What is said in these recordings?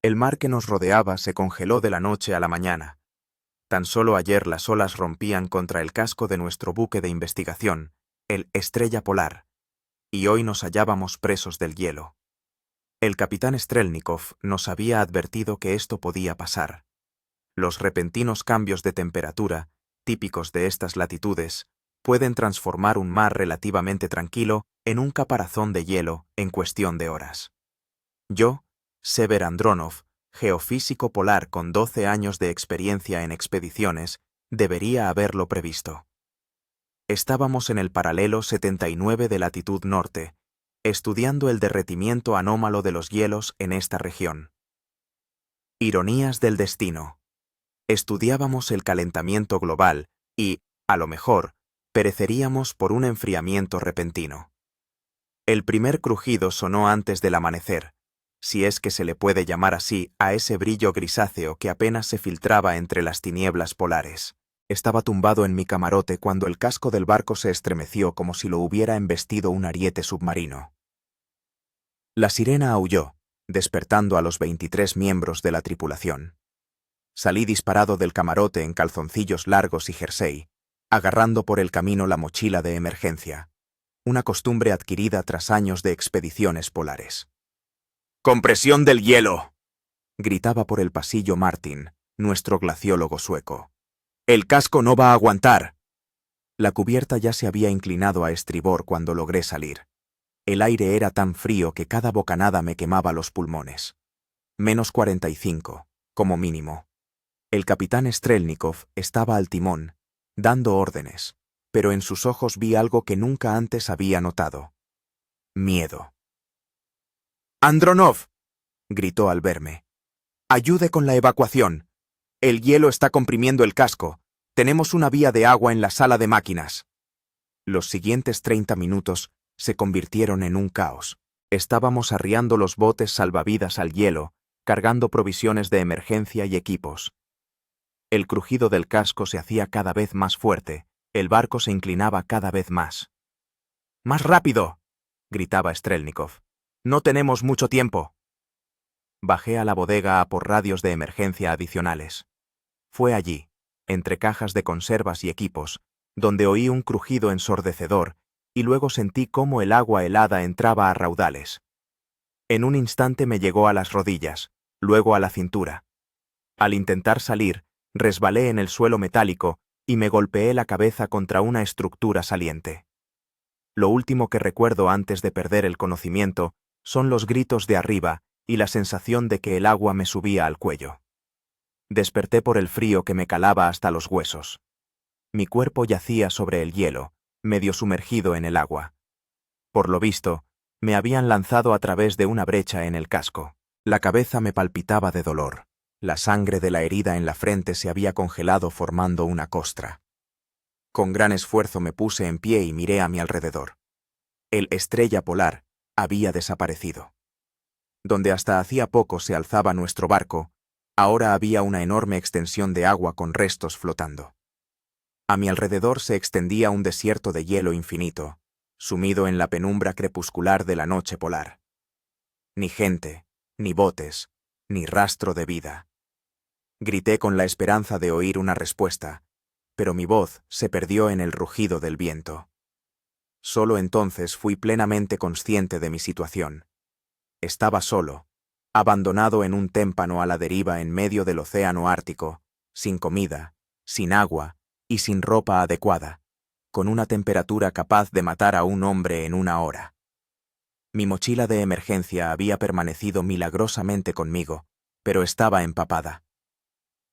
El mar que nos rodeaba se congeló de la noche a la mañana. Tan solo ayer las olas rompían contra el casco de nuestro buque de investigación, el Estrella Polar, y hoy nos hallábamos presos del hielo. El capitán Strelnikov nos había advertido que esto podía pasar. Los repentinos cambios de temperatura, típicos de estas latitudes, pueden transformar un mar relativamente tranquilo en un caparazón de hielo en cuestión de horas. Yo, Sever Andronov, geofísico polar con 12 años de experiencia en expediciones, debería haberlo previsto. Estábamos en el paralelo 79 de latitud norte, estudiando el derretimiento anómalo de los hielos en esta región. Ironías del destino. Estudiábamos el calentamiento global y, a lo mejor, pereceríamos por un enfriamiento repentino. El primer crujido sonó antes del amanecer, si es que se le puede llamar así a ese brillo grisáceo que apenas se filtraba entre las tinieblas polares. Estaba tumbado en mi camarote cuando el casco del barco se estremeció como si lo hubiera embestido un ariete submarino. La sirena aulló, despertando a los 23 miembros de la tripulación. Salí disparado del camarote en calzoncillos largos y jersey, agarrando por el camino la mochila de emergencia, una costumbre adquirida tras años de expediciones polares. ¡Compresión del hielo!, gritaba por el pasillo Martin, nuestro glaciólogo sueco. ¡El casco no va a aguantar! La cubierta ya se había inclinado a estribor cuando logré salir. El aire era tan frío que cada bocanada me quemaba los pulmones. -45, como mínimo. El capitán Strelnikov estaba al timón, dando órdenes, pero en sus ojos vi algo que nunca antes había notado. Miedo. «Andronov», gritó al verme. «Ayude con la evacuación. El hielo está comprimiendo el casco. Tenemos una vía de agua en la sala de máquinas». Los siguientes 30 minutos se convirtieron en un caos. Estábamos arriando los botes salvavidas al hielo, cargando provisiones de emergencia y equipos. El crujido del casco se hacía cada vez más fuerte, el barco se inclinaba cada vez más. «¡Más rápido!», gritaba Strelnikov. «No tenemos mucho tiempo». Bajé a la bodega a por radios de emergencia adicionales. Fue allí, entre cajas de conservas y equipos, donde oí un crujido ensordecedor y luego sentí cómo el agua helada entraba a raudales. En un instante me llegó a las rodillas, luego a la cintura. Al intentar salir, resbalé en el suelo metálico y me golpeé la cabeza contra una estructura saliente. Lo último que recuerdo antes de perder el conocimiento son los gritos de arriba y la sensación de que el agua me subía al cuello. Desperté por el frío que me calaba hasta los huesos. Mi cuerpo yacía sobre el hielo, medio sumergido en el agua. Por lo visto, me habían lanzado a través de una brecha en el casco. La cabeza me palpitaba de dolor. La sangre de la herida en la frente se había congelado formando una costra. Con gran esfuerzo me puse en pie y miré a mi alrededor. El Estrella Polar había desaparecido. Donde hasta hacía poco se alzaba nuestro barco, ahora había una enorme extensión de agua con restos flotando. A mi alrededor se extendía un desierto de hielo infinito, sumido en la penumbra crepuscular de la noche polar. Ni gente, ni botes, ni rastro de vida. Grité con la esperanza de oír una respuesta, pero mi voz se perdió en el rugido del viento. Solo entonces fui plenamente consciente de mi situación. Estaba solo, abandonado en un témpano a la deriva en medio del océano Ártico, sin comida, sin agua y sin ropa adecuada, con una temperatura capaz de matar a un hombre en una hora. Mi mochila de emergencia había permanecido milagrosamente conmigo, pero estaba empapada.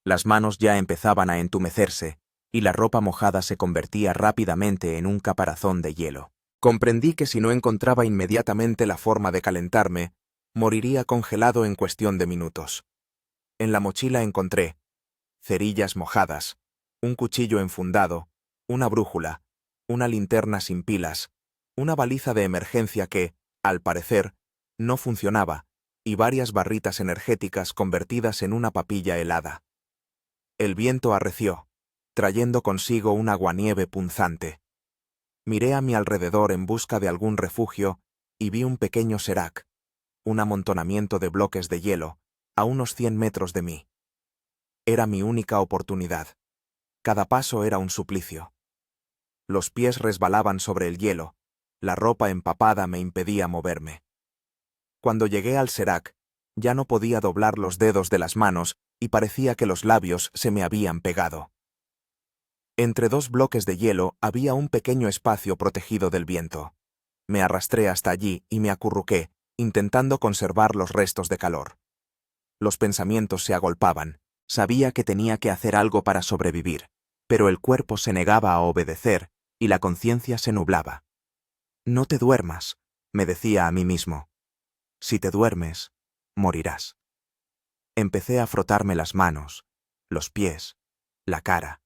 Las manos ya empezaban a entumecerse y la ropa mojada se convertía rápidamente en un caparazón de hielo. Comprendí que si no encontraba inmediatamente la forma de calentarme, moriría congelado en cuestión de minutos. En la mochila encontré cerillas mojadas, un cuchillo enfundado, una brújula, una linterna sin pilas, una baliza de emergencia que, al parecer, no funcionaba, y varias barritas energéticas convertidas en una papilla helada. El viento arreció, trayendo consigo un aguanieve punzante. Miré a mi alrededor en busca de algún refugio y vi un pequeño serac, un amontonamiento de bloques de hielo, a unos 100 metros de mí. Era mi única oportunidad. Cada paso era un suplicio. Los pies resbalaban sobre el hielo, la ropa empapada me impedía moverme. Cuando llegué al Serac, ya no podía doblar los dedos de las manos y parecía que los labios se me habían pegado. Entre dos bloques de hielo había un pequeño espacio protegido del viento. Me arrastré hasta allí y me acurruqué, intentando conservar los restos de calor. Los pensamientos se agolpaban. Sabía que tenía que hacer algo para sobrevivir, pero el cuerpo se negaba a obedecer y la conciencia se nublaba. No te duermas, me decía a mí mismo. Si te duermes, morirás. Empecé a frotarme las manos, los pies, la cara.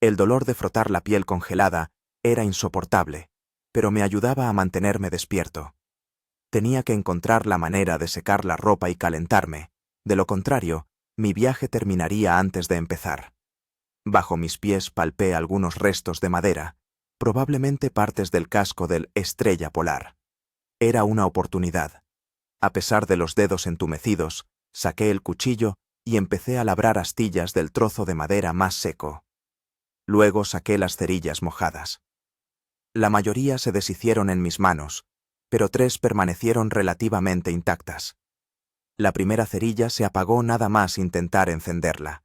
El dolor de frotar la piel congelada era insoportable, pero me ayudaba a mantenerme despierto. Tenía que encontrar la manera de secar la ropa y calentarme, de lo contrario, mi viaje terminaría antes de empezar. Bajo mis pies palpé algunos restos de madera, probablemente partes del casco del Estrella Polar. Era una oportunidad. A pesar de los dedos entumecidos, saqué el cuchillo y empecé a labrar astillas del trozo de madera más seco. Luego saqué las cerillas mojadas. La mayoría se deshicieron en mis manos, pero 3 permanecieron relativamente intactas. La primera cerilla se apagó nada más intentar encenderla.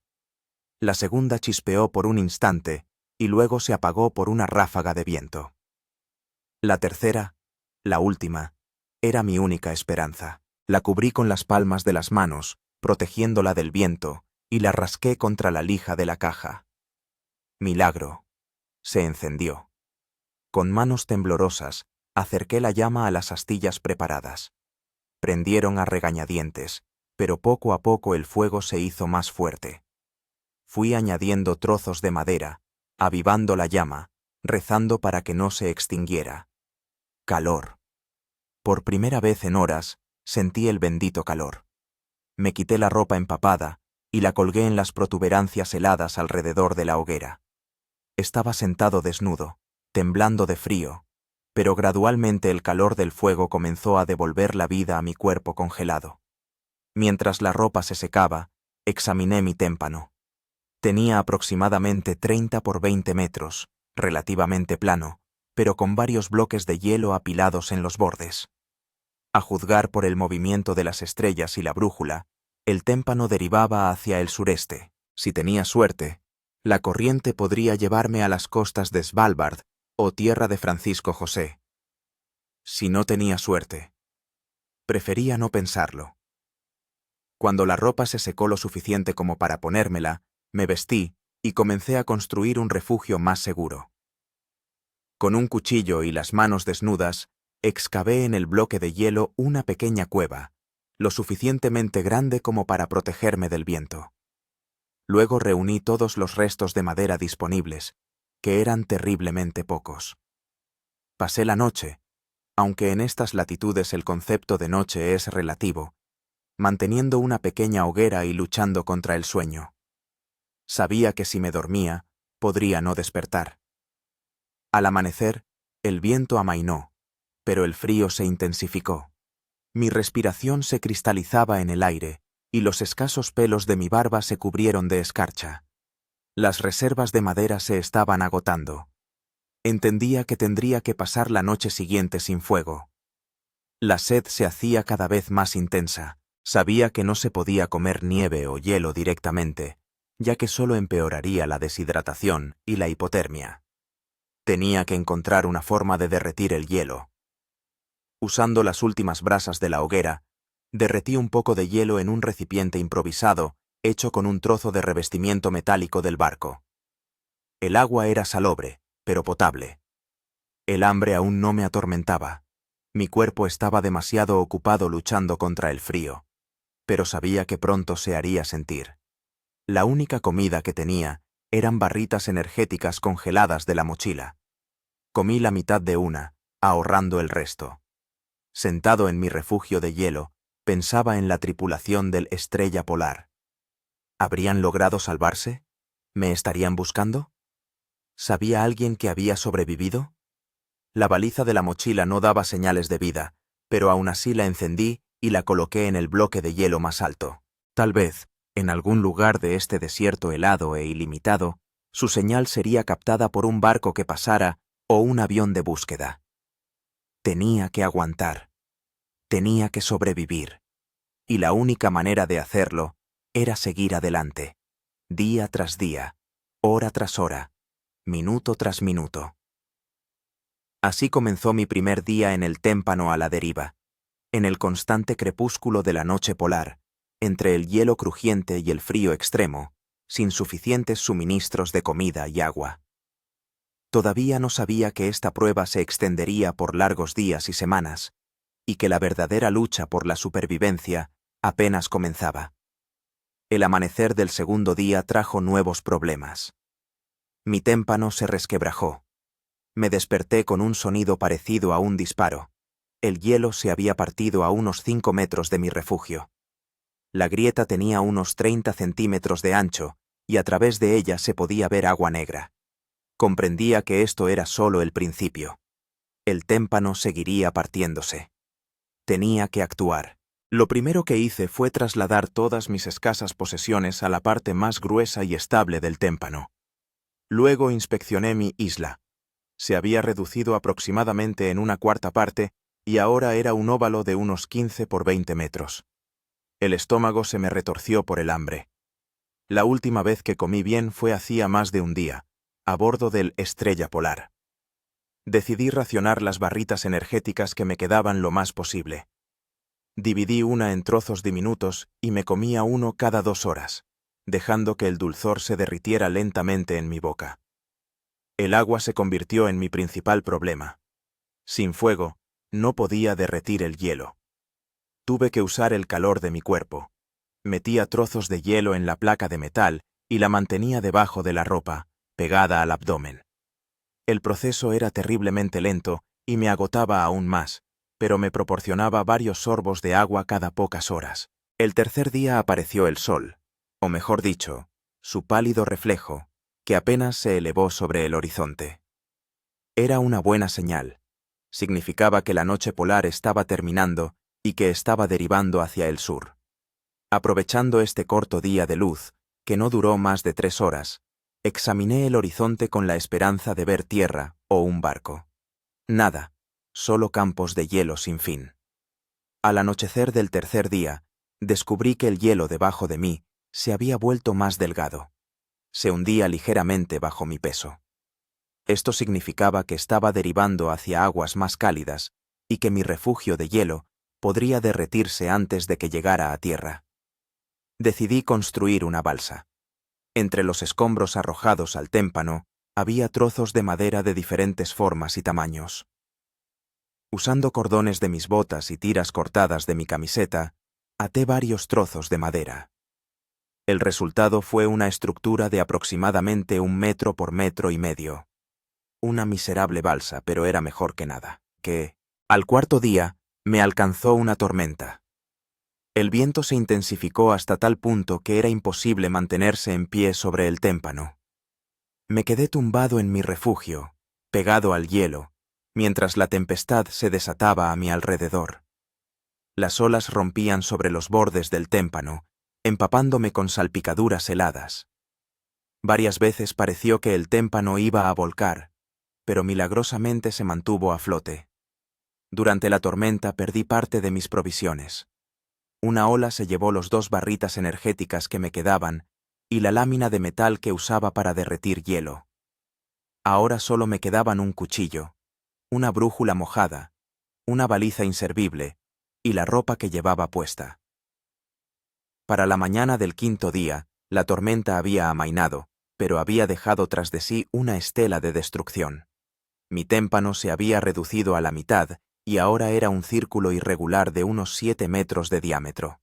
La segunda chispeó por un instante y luego se apagó por una ráfaga de viento. La tercera, la última, era mi única esperanza. La cubrí con las palmas de las manos, protegiéndola del viento, y la rasqué contra la lija de la caja. Milagro. Se encendió. Con manos temblorosas, acerqué la llama a las astillas preparadas. Prendieron a regañadientes, pero poco a poco el fuego se hizo más fuerte. Fui añadiendo trozos de madera, avivando la llama, rezando para que no se extinguiera. Calor. Por primera vez en horas, sentí el bendito calor. Me quité la ropa empapada y la colgué en las protuberancias heladas alrededor de la hoguera. Estaba sentado desnudo, temblando de frío, pero gradualmente el calor del fuego comenzó a devolver la vida a mi cuerpo congelado. Mientras la ropa se secaba, examiné mi témpano. Tenía aproximadamente 30 por 20 metros, relativamente plano, pero con varios bloques de hielo apilados en los bordes. A juzgar por el movimiento de las estrellas y la brújula, el témpano derivaba hacia el sureste. Si tenía suerte, la corriente podría llevarme a las costas de Svalbard o tierra de Francisco José. Si no tenía suerte, prefería no pensarlo. Cuando la ropa se secó lo suficiente como para ponérmela, me vestí y comencé a construir un refugio más seguro. Con un cuchillo y las manos desnudas, excavé en el bloque de hielo una pequeña cueva, lo suficientemente grande como para protegerme del viento. Luego reuní todos los restos de madera disponibles, que eran terriblemente pocos. Pasé la noche, aunque en estas latitudes el concepto de noche es relativo, manteniendo una pequeña hoguera y luchando contra el sueño. Sabía que si me dormía, podría no despertar. Al amanecer, el viento amainó, pero el frío se intensificó. Mi respiración se cristalizaba en el aire y los escasos pelos de mi barba se cubrieron de escarcha. Las reservas de madera se estaban agotando. Entendía que tendría que pasar la noche siguiente sin fuego. La sed se hacía cada vez más intensa. Sabía que no se podía comer nieve o hielo directamente, ya que solo empeoraría la deshidratación y la hipotermia. Tenía que encontrar una forma de derretir el hielo. Usando las últimas brasas de la hoguera, derretí un poco de hielo en un recipiente improvisado hecho con un trozo de revestimiento metálico del barco. El agua era salobre, pero potable. El hambre aún no me atormentaba. Mi cuerpo estaba demasiado ocupado luchando contra el frío, pero sabía que pronto se haría sentir. La única comida que tenía eran barritas energéticas congeladas de la mochila. Comí la mitad de una, ahorrando el resto. Sentado en mi refugio de hielo, pensaba en la tripulación del Estrella Polar. ¿Habrían logrado salvarse? ¿Me estarían buscando? ¿Sabía alguien que había sobrevivido? La baliza de la mochila no daba señales de vida, pero aún así la encendí y la coloqué en el bloque de hielo más alto. Tal vez, en algún lugar de este desierto helado e ilimitado, su señal sería captada por un barco que pasara o un avión de búsqueda. Tenía que aguantar. Tenía que sobrevivir. Y la única manera de hacerlo era seguir adelante, día tras día, hora tras hora, minuto tras minuto. Así comenzó mi primer día en el témpano a la deriva, en el constante crepúsculo de la noche polar, entre el hielo crujiente y el frío extremo, sin suficientes suministros de comida y agua. Todavía no sabía que esta prueba se extendería por largos días y semanas, y que la verdadera lucha por la supervivencia apenas comenzaba. El amanecer del segundo día trajo nuevos problemas. Mi témpano se resquebrajó. Me desperté con un sonido parecido a un disparo. El hielo se había partido a unos 5 metros de mi refugio. La grieta tenía unos 30 centímetros de ancho, y a través de ella se podía ver agua negra. Comprendía que esto era solo el principio. El témpano seguiría partiéndose. Tenía que actuar. Lo primero que hice fue trasladar todas mis escasas posesiones a la parte más gruesa y estable del témpano. Luego inspeccioné mi isla. Se había reducido aproximadamente en una cuarta parte y ahora era un óvalo de unos 15 por 20 metros. El estómago se me retorció por el hambre. La última vez que comí bien fue hacía más de un día, a bordo del Estrella Polar. Decidí racionar las barritas energéticas que me quedaban lo más posible. Dividí una en trozos diminutos y me comía uno cada 2 horas, dejando que el dulzor se derritiera lentamente en mi boca. El agua se convirtió en mi principal problema. Sin fuego, no podía derretir el hielo. Tuve que usar el calor de mi cuerpo. Metía trozos de hielo en la placa de metal y la mantenía debajo de la ropa, pegada al abdomen. El proceso era terriblemente lento y me agotaba aún más, pero me proporcionaba varios sorbos de agua cada pocas horas. El tercer día apareció el sol, o mejor dicho, su pálido reflejo, que apenas se elevó sobre el horizonte. Era una buena señal. Significaba que la noche polar estaba terminando y que estaba derivando hacia el sur. Aprovechando este corto día de luz, que no duró más de 3 horas, examiné el horizonte con la esperanza de ver tierra o un barco. Nada, solo campos de hielo sin fin. Al anochecer del tercer día, descubrí que el hielo debajo de mí se había vuelto más delgado. Se hundía ligeramente bajo mi peso. Esto significaba que estaba derivando hacia aguas más cálidas y que mi refugio de hielo podría derretirse antes de que llegara a tierra. Decidí construir una balsa. Entre los escombros arrojados al témpano había trozos de madera de diferentes formas y tamaños. Usando cordones de mis botas y tiras cortadas de mi camiseta, até varios trozos de madera. El resultado fue una estructura de aproximadamente 1 metro por 1,5 metros. Una miserable balsa, pero era mejor que nada. Al cuarto día, me alcanzó una tormenta. El viento se intensificó hasta tal punto que era imposible mantenerse en pie sobre el témpano. Me quedé tumbado en mi refugio, pegado al hielo, mientras la tempestad se desataba a mi alrededor. Las olas rompían sobre los bordes del témpano, empapándome con salpicaduras heladas. Varias veces pareció que el témpano iba a volcar, pero milagrosamente se mantuvo a flote. Durante la tormenta perdí parte de mis provisiones. Una ola se llevó los 2 barritas energéticas que me quedaban y la lámina de metal que usaba para derretir hielo. Ahora solo me quedaban un cuchillo, una brújula mojada, una baliza inservible y la ropa que llevaba puesta. Para la mañana del quinto día, la tormenta había amainado, pero había dejado tras de sí una estela de destrucción. Mi témpano se había reducido a la mitad y ahora era un círculo irregular de unos 7 metros de diámetro.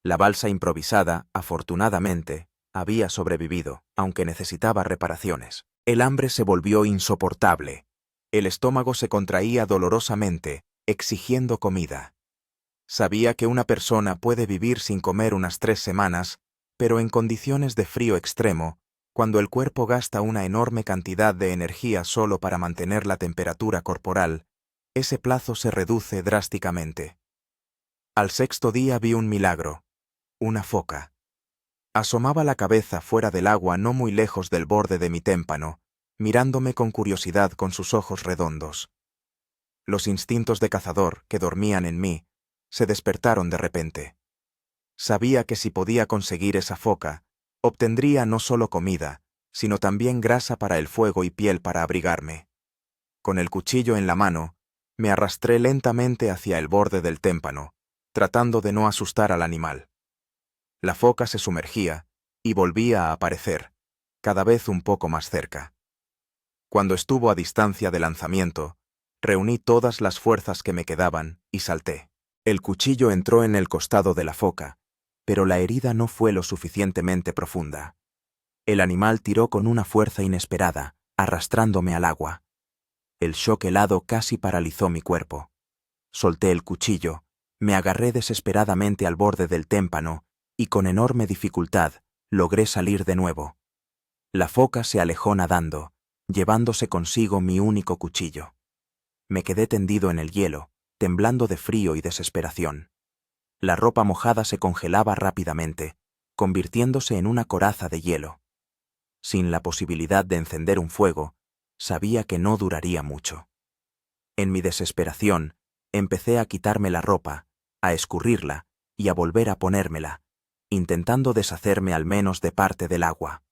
La balsa improvisada, afortunadamente, había sobrevivido, aunque necesitaba reparaciones. El hambre se volvió insoportable. El estómago se contraía dolorosamente, exigiendo comida. Sabía que una persona puede vivir sin comer unas 3 semanas, pero en condiciones de frío extremo, cuando el cuerpo gasta una enorme cantidad de energía solo para mantener la temperatura corporal, ese plazo se reduce drásticamente. Al sexto día vi un milagro, una foca. Asomaba la cabeza fuera del agua no muy lejos del borde de mi témpano, mirándome con curiosidad con sus ojos redondos. Los instintos de cazador, que dormían en mí, se despertaron de repente. Sabía que si podía conseguir esa foca, obtendría no solo comida, sino también grasa para el fuego y piel para abrigarme. Con el cuchillo en la mano, me arrastré lentamente hacia el borde del témpano, tratando de no asustar al animal. La foca se sumergía y volvía a aparecer, cada vez un poco más cerca. Cuando estuvo a distancia de lanzamiento, reuní todas las fuerzas que me quedaban y salté. El cuchillo entró en el costado de la foca, pero la herida no fue lo suficientemente profunda. El animal tiró con una fuerza inesperada, arrastrándome al agua. El shock helado casi paralizó mi cuerpo. Solté el cuchillo, me agarré desesperadamente al borde del témpano y con enorme dificultad logré salir de nuevo. La foca se alejó nadando, llevándose consigo mi único cuchillo. Me quedé tendido en el hielo, temblando de frío y desesperación. La ropa mojada se congelaba rápidamente, convirtiéndose en una coraza de hielo. Sin la posibilidad de encender un fuego, sabía que no duraría mucho. En mi desesperación, empecé a quitarme la ropa, a escurrirla y a volver a ponérmela, intentando deshacerme al menos de parte del agua.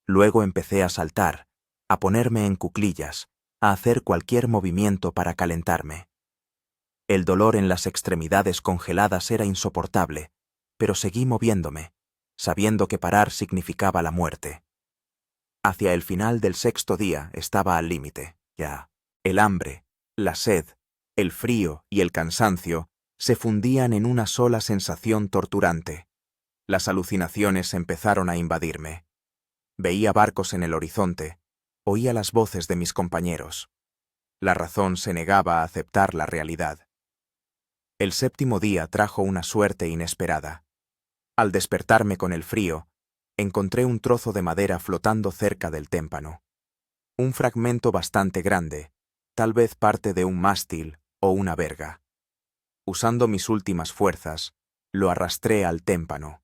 Luego empecé a saltar, a ponerme en cuclillas, a hacer cualquier movimiento para calentarme. El dolor en las extremidades congeladas era insoportable, pero seguí moviéndome, sabiendo que parar significaba la muerte. Hacia el final del 6.º día estaba al límite, ya. El hambre, la sed, el frío y el cansancio se fundían en una sola sensación torturante. Las alucinaciones empezaron a invadirme. Veía barcos en el horizonte, oía las voces de mis compañeros. La razón se negaba a aceptar la realidad. El 7.º día trajo una suerte inesperada. Al despertarme con el frío, encontré un trozo de madera flotando cerca del témpano. Un fragmento bastante grande, tal vez parte de un mástil o una verga. Usando mis últimas fuerzas, lo arrastré al témpano.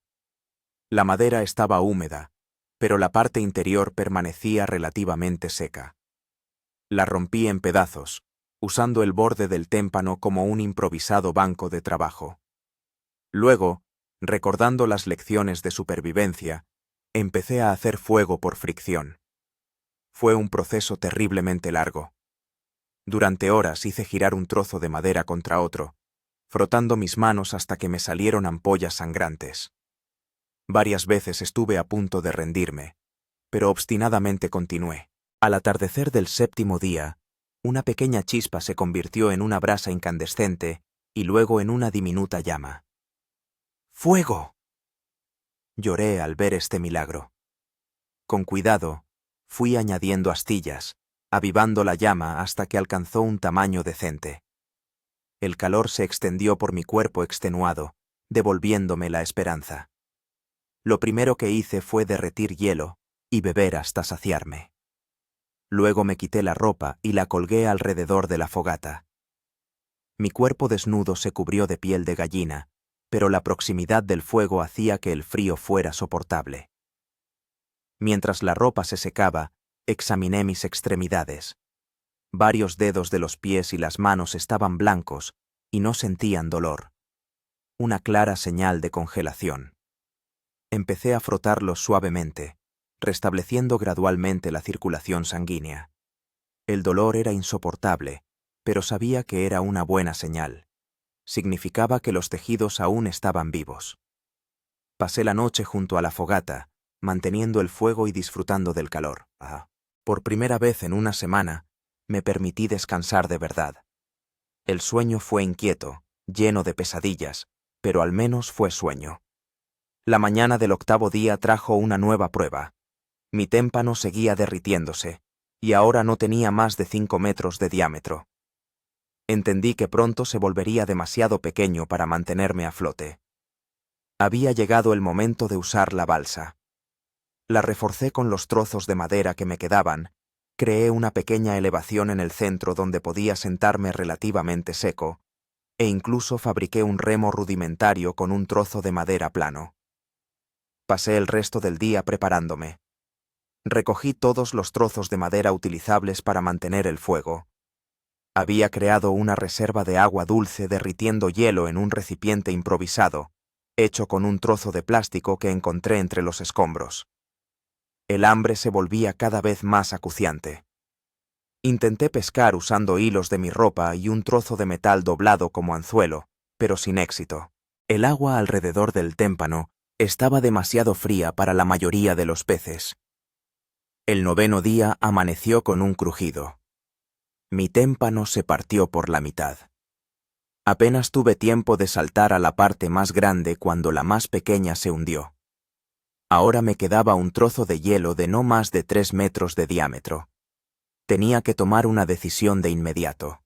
La madera estaba húmeda, pero la parte interior permanecía relativamente seca. La rompí en pedazos, usando el borde del témpano como un improvisado banco de trabajo. Luego, recordando las lecciones de supervivencia, empecé a hacer fuego por fricción. Fue un proceso terriblemente largo. Durante horas hice girar un trozo de madera contra otro, frotando mis manos hasta que me salieron ampollas sangrantes. Varias veces estuve a punto de rendirme, pero obstinadamente continué. Al atardecer del 7.º día, una pequeña chispa se convirtió en una brasa incandescente y luego en una diminuta llama. ¡Fuego! Lloré al ver este milagro. Con cuidado, fui añadiendo astillas, avivando la llama hasta que alcanzó un tamaño decente. El calor se extendió por mi cuerpo extenuado, devolviéndome la esperanza. Lo primero que hice fue derretir hielo y beber hasta saciarme. Luego me quité la ropa y la colgué alrededor de la fogata. Mi cuerpo desnudo se cubrió de piel de gallina, pero la proximidad del fuego hacía que el frío fuera soportable. Mientras la ropa se secaba, examiné mis extremidades. Varios dedos de los pies y las manos estaban blancos y no sentían dolor. Una clara señal de congelación. Empecé a frotarlos suavemente, restableciendo gradualmente la circulación sanguínea. El dolor era insoportable, pero sabía que era una buena señal. Significaba que los tejidos aún estaban vivos. Pasé la noche junto a la fogata, manteniendo el fuego y disfrutando del calor. Por primera vez en una semana, me permití descansar de verdad. El sueño fue inquieto, lleno de pesadillas, pero al menos fue sueño. La mañana del 8.º día trajo una nueva prueba. Mi témpano seguía derritiéndose, y ahora no tenía más de 5 metros de diámetro. Entendí que pronto se volvería demasiado pequeño para mantenerme a flote. Había llegado el momento de usar la balsa. La reforcé con los trozos de madera que me quedaban, creé una pequeña elevación en el centro donde podía sentarme relativamente seco, e incluso fabriqué un remo rudimentario con un trozo de madera plano. Pasé el resto del día preparándome. Recogí todos los trozos de madera utilizables para mantener el fuego. Había creado una reserva de agua dulce derritiendo hielo en un recipiente improvisado, hecho con un trozo de plástico que encontré entre los escombros. El hambre se volvía cada vez más acuciante. Intenté pescar usando hilos de mi ropa y un trozo de metal doblado como anzuelo, pero sin éxito. El agua alrededor del témpano estaba demasiado fría para la mayoría de los peces. El 9º día amaneció con un crujido. Mi témpano se partió por la mitad. Apenas tuve tiempo de saltar a la parte más grande cuando la más pequeña se hundió. Ahora me quedaba un trozo de hielo de no más de 3 metros de diámetro. Tenía que tomar una decisión de inmediato.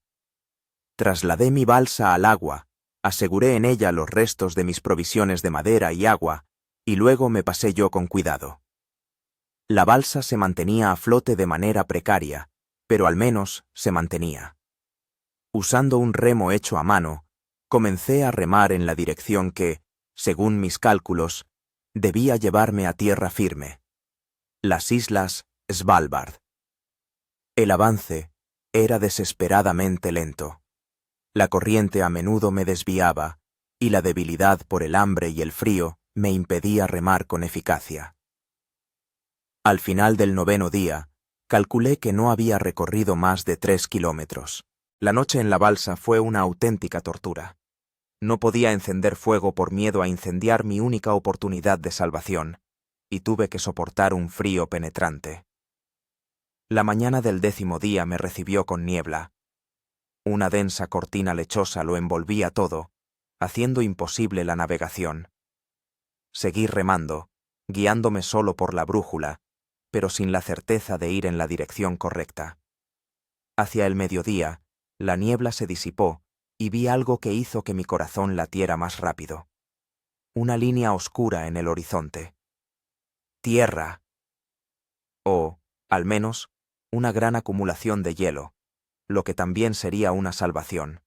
Trasladé mi balsa al agua, aseguré en ella los restos de mis provisiones de madera y agua, y luego me pasé yo con cuidado. La balsa se mantenía a flote de manera precaria, pero al menos se mantenía. Usando un remo hecho a mano, comencé a remar en la dirección que, según mis cálculos, debía llevarme a tierra firme. Las islas Svalbard. El avance era desesperadamente lento. La corriente a menudo me desviaba, y la debilidad por el hambre y el frío me impedía remar con eficacia. Al final del 9º día, calculé que no había recorrido más de 3 kilómetros. La noche en la balsa fue una auténtica tortura. No podía encender fuego por miedo a incendiar mi única oportunidad de salvación, y tuve que soportar un frío penetrante. La mañana del 10º día me recibió con niebla. Una densa cortina lechosa lo envolvía todo, haciendo imposible la navegación. Seguí remando, guiándome solo por la brújula, pero sin la certeza de ir en la dirección correcta. Hacia el mediodía, la niebla se disipó y vi algo que hizo que mi corazón latiera más rápido. Una línea oscura en el horizonte. Tierra. O, al menos, una gran acumulación de hielo, lo que también sería una salvación.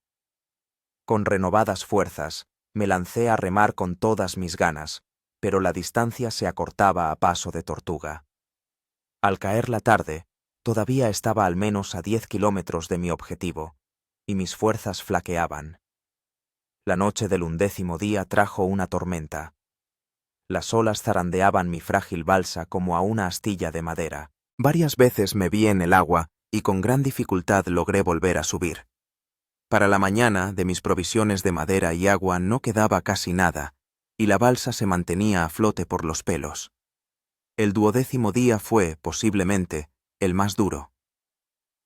Con renovadas fuerzas, me lancé a remar con todas mis ganas, pero la distancia se acortaba a paso de tortuga. Al caer la tarde, todavía estaba al menos a 10 kilómetros de mi objetivo, y mis fuerzas flaqueaban. La noche del 11º día trajo una tormenta. Las olas zarandeaban mi frágil balsa como a una astilla de madera. Varias veces me vi en el agua y con gran dificultad logré volver a subir. Para la mañana, de mis provisiones de madera y agua no quedaba casi nada, y la balsa se mantenía a flote por los pelos. El 12º día fue, posiblemente, el más duro.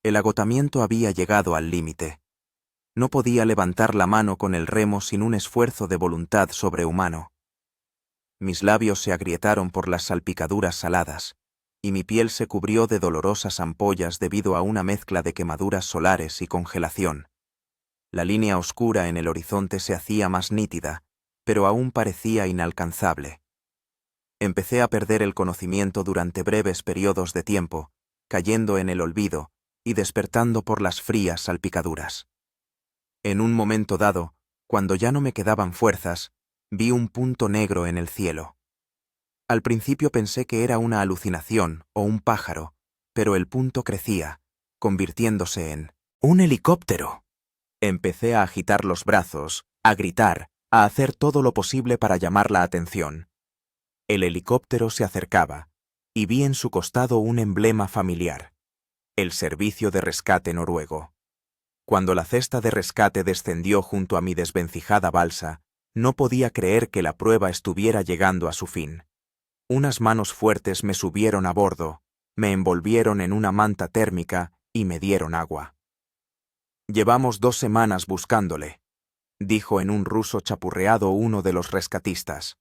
El agotamiento había llegado al límite. No podía levantar la mano con el remo sin un esfuerzo de voluntad sobrehumano. Mis labios se agrietaron por las salpicaduras saladas, y mi piel se cubrió de dolorosas ampollas debido a una mezcla de quemaduras solares y congelación. La línea oscura en el horizonte se hacía más nítida, pero aún parecía inalcanzable. Empecé a perder el conocimiento durante breves periodos de tiempo, cayendo en el olvido y despertando por las frías salpicaduras. En un momento dado, cuando ya no me quedaban fuerzas, vi un punto negro en el cielo. Al principio pensé que era una alucinación o un pájaro, pero el punto crecía, convirtiéndose en ¡un helicóptero! Empecé a agitar los brazos, a gritar, a hacer todo lo posible para llamar la atención. El helicóptero se acercaba, y vi en su costado un emblema familiar: el Servicio de Rescate Noruego. Cuando la cesta de rescate descendió junto a mi desvencijada balsa, no podía creer que la prueba estuviera llegando a su fin. Unas manos fuertes me subieron a bordo, me envolvieron en una manta térmica y me dieron agua. «Llevamos 2 semanas buscándole», dijo en un ruso chapurreado uno de los rescatistas.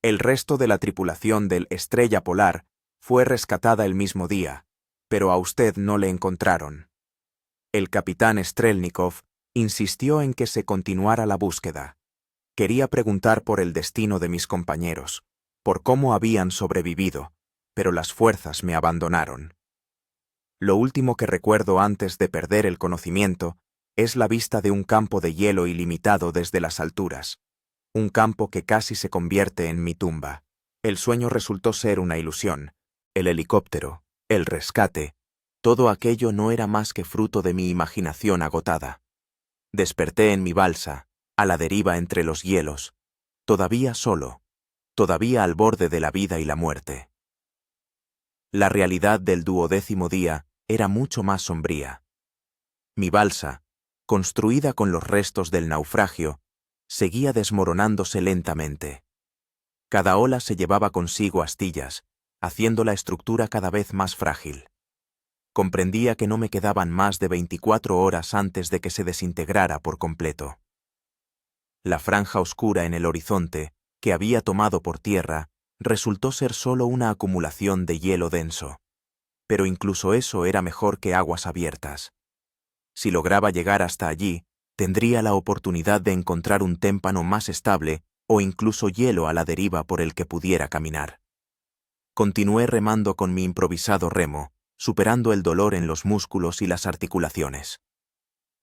El resto de la tripulación del Estrella Polar fue rescatada el mismo día, pero a usted no le encontraron. El capitán Strelnikov insistió en que se continuara la búsqueda. Quería preguntar por el destino de mis compañeros, por cómo habían sobrevivido, pero las fuerzas me abandonaron. Lo último que recuerdo antes de perder el conocimiento es la vista de un campo de hielo ilimitado desde las alturas, un campo que casi se convierte en mi tumba. El sueño resultó ser una ilusión. El helicóptero, el rescate, todo aquello no era más que fruto de mi imaginación agotada. Desperté en mi balsa, a la deriva entre los hielos, todavía solo, todavía al borde de la vida y la muerte. La realidad del 12º día era mucho más sombría. Mi balsa, construida con los restos del naufragio, seguía desmoronándose lentamente. Cada ola se llevaba consigo astillas, haciendo la estructura cada vez más frágil. Comprendía que no me quedaban más de 24 horas antes de que se desintegrara por completo. La franja oscura en el horizonte, que había tomado por tierra, resultó ser solo una acumulación de hielo denso. Pero incluso eso era mejor que aguas abiertas. Si lograba llegar hasta allí, tendría la oportunidad de encontrar un témpano más estable o incluso hielo a la deriva por el que pudiera caminar. Continué remando con mi improvisado remo, superando el dolor en los músculos y las articulaciones.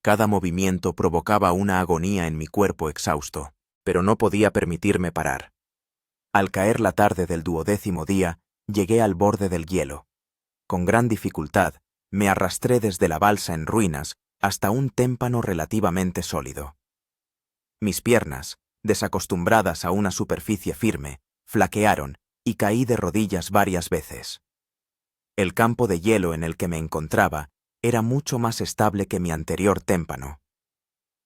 Cada movimiento provocaba una agonía en mi cuerpo exhausto, pero no podía permitirme parar. Al caer la tarde del 12º día, llegué al borde del hielo. Con gran dificultad, me arrastré desde la balsa en ruinas hasta un témpano relativamente sólido. Mis piernas, desacostumbradas a una superficie firme, flaquearon y caí de rodillas varias veces. El campo de hielo en el que me encontraba era mucho más estable que mi anterior témpano.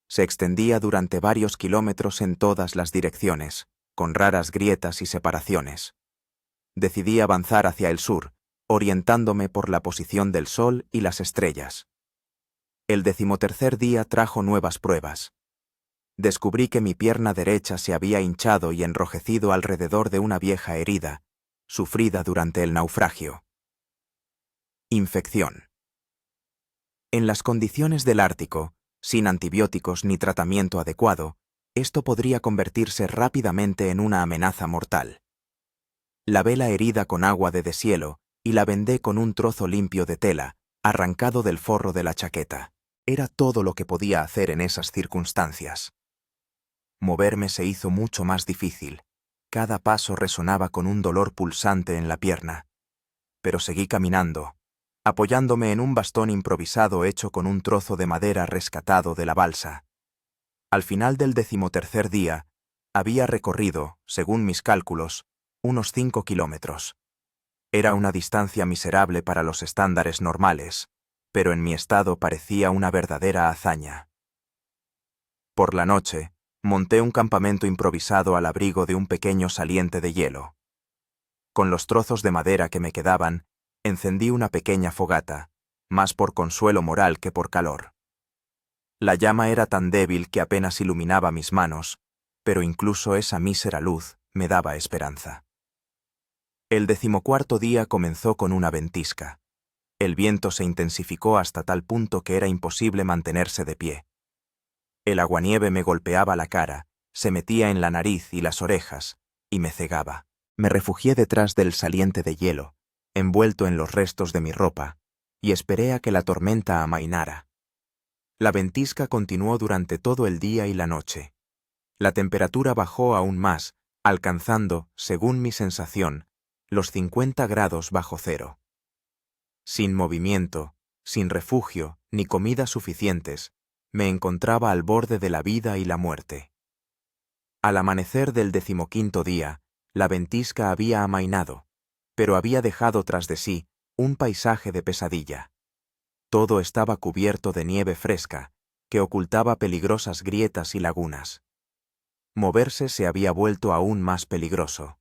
Se extendía durante varios kilómetros en todas las direcciones, con raras grietas y separaciones. Decidí avanzar hacia el sur, orientándome por la posición del sol y las estrellas. El 13º día trajo nuevas pruebas. Descubrí que mi pierna derecha se había hinchado y enrojecido alrededor de una vieja herida, sufrida durante el naufragio. Infección. En las condiciones del Ártico, sin antibióticos ni tratamiento adecuado, esto podría convertirse rápidamente en una amenaza mortal. Lavé la herida con agua de deshielo y la vendé con un trozo limpio de tela, arrancado del forro de la chaqueta. Era todo lo que podía hacer en esas circunstancias. Moverme se hizo mucho más difícil. Cada paso resonaba con un dolor pulsante en la pierna. Pero seguí caminando, apoyándome en un bastón improvisado hecho con un trozo de madera rescatado de la balsa. Al final del 13º día, había recorrido, según mis cálculos, unos 5 kilómetros. Era una distancia miserable para los estándares normales, pero en mi estado parecía una verdadera hazaña. Por la noche, monté un campamento improvisado al abrigo de un pequeño saliente de hielo. Con los trozos de madera que me quedaban, encendí una pequeña fogata, más por consuelo moral que por calor. La llama era tan débil que apenas iluminaba mis manos, pero incluso esa mísera luz me daba esperanza. El 14º día comenzó con una ventisca. El viento se intensificó hasta tal punto que era imposible mantenerse de pie. El aguanieve me golpeaba la cara, se metía en la nariz y las orejas, y me cegaba. Me refugié detrás del saliente de hielo, envuelto en los restos de mi ropa, y esperé a que la tormenta amainara. La ventisca continuó durante todo el día y la noche. La temperatura bajó aún más, alcanzando, según mi sensación, los 50 grados bajo cero. Sin movimiento, sin refugio ni comida suficientes, me encontraba al borde de la vida y la muerte. Al amanecer del 15º día, la ventisca había amainado, pero había dejado tras de sí un paisaje de pesadilla. Todo estaba cubierto de nieve fresca, que ocultaba peligrosas grietas y lagunas. Moverse se había vuelto aún más peligroso.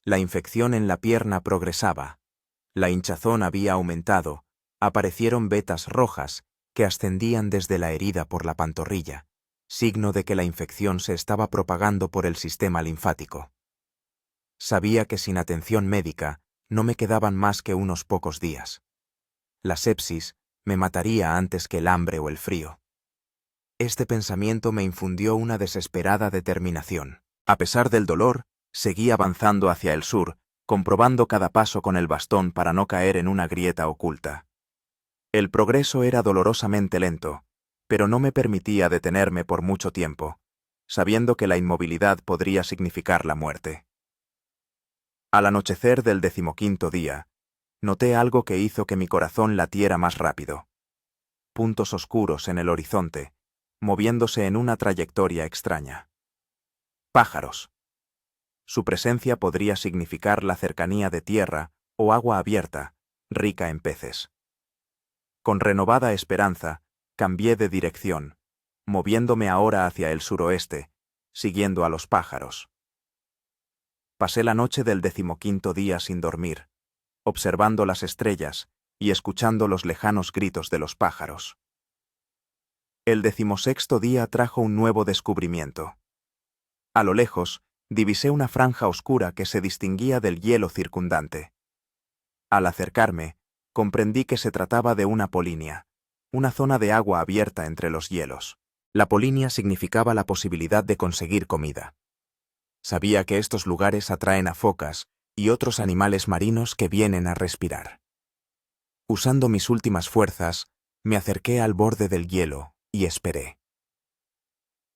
La infección en la pierna progresaba. La hinchazón había aumentado, aparecieron vetas rojas que ascendían desde la herida por la pantorrilla, signo de que la infección se estaba propagando por el sistema linfático. Sabía que sin atención médica no me quedaban más que unos pocos días. La sepsis me mataría antes que el hambre o el frío. Este pensamiento me infundió una desesperada determinación. A pesar del dolor, seguí avanzando hacia el sur, comprobando cada paso con el bastón para no caer en una grieta oculta. El progreso era dolorosamente lento, pero no me permitía detenerme por mucho tiempo, sabiendo que la inmovilidad podría significar la muerte. Al anochecer del 15º día, noté algo que hizo que mi corazón latiera más rápido. Puntos oscuros en el horizonte, moviéndose en una trayectoria extraña. Pájaros. Su presencia podría significar la cercanía de tierra o agua abierta, rica en peces. Con renovada esperanza, cambié de dirección, moviéndome ahora hacia el suroeste, siguiendo a los pájaros. Pasé la noche del 15º día sin dormir, observando las estrellas y escuchando los lejanos gritos de los pájaros. El 16º día trajo un nuevo descubrimiento. A lo lejos, divisé una franja oscura que se distinguía del hielo circundante. Al acercarme, comprendí que se trataba de una polinia, una zona de agua abierta entre los hielos. La polinia significaba la posibilidad de conseguir comida. Sabía que estos lugares atraen a focas y otros animales marinos que vienen a respirar. Usando mis últimas fuerzas, me acerqué al borde del hielo y esperé.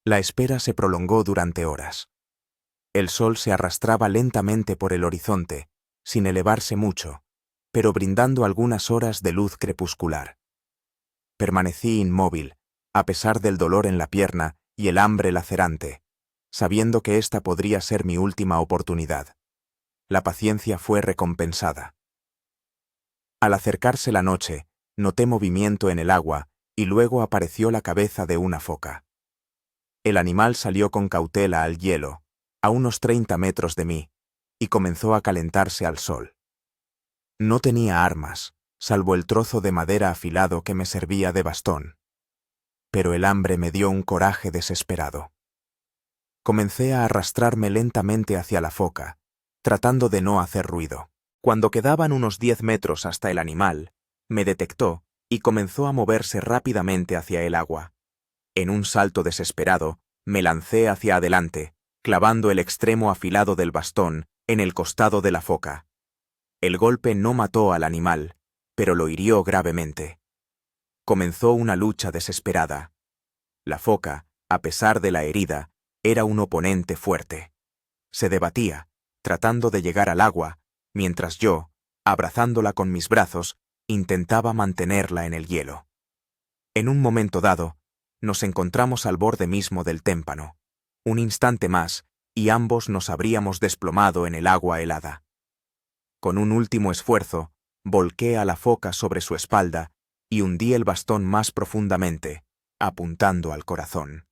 La espera se prolongó durante horas. El sol se arrastraba lentamente por el horizonte, sin elevarse mucho, pero brindando algunas horas de luz crepuscular. Permanecí inmóvil, a pesar del dolor en la pierna y el hambre lacerante, sabiendo que esta podría ser mi última oportunidad. La paciencia fue recompensada. Al acercarse la noche, noté movimiento en el agua y luego apareció la cabeza de una foca. El animal salió con cautela al hielo, a unos 30 metros de mí, y comenzó a calentarse al sol. No tenía armas, salvo el trozo de madera afilado que me servía de bastón. Pero el hambre me dio un coraje desesperado. Comencé a arrastrarme lentamente hacia la foca, tratando de no hacer ruido. Cuando quedaban unos 10 metros hasta el animal, me detectó y comenzó a moverse rápidamente hacia el agua. En un salto desesperado, me lancé hacia adelante, clavando el extremo afilado del bastón en el costado de la foca. El golpe no mató al animal, pero lo hirió gravemente. Comenzó una lucha desesperada. La foca, a pesar de la herida, era un oponente fuerte. Se debatía, tratando de llegar al agua, mientras yo, abrazándola con mis brazos, intentaba mantenerla en el hielo. En un momento dado, nos encontramos al borde mismo del témpano. Un instante más, y ambos nos habríamos desplomado en el agua helada. Con un último esfuerzo, volqué a la foca sobre su espalda y hundí el bastón más profundamente, apuntando al corazón.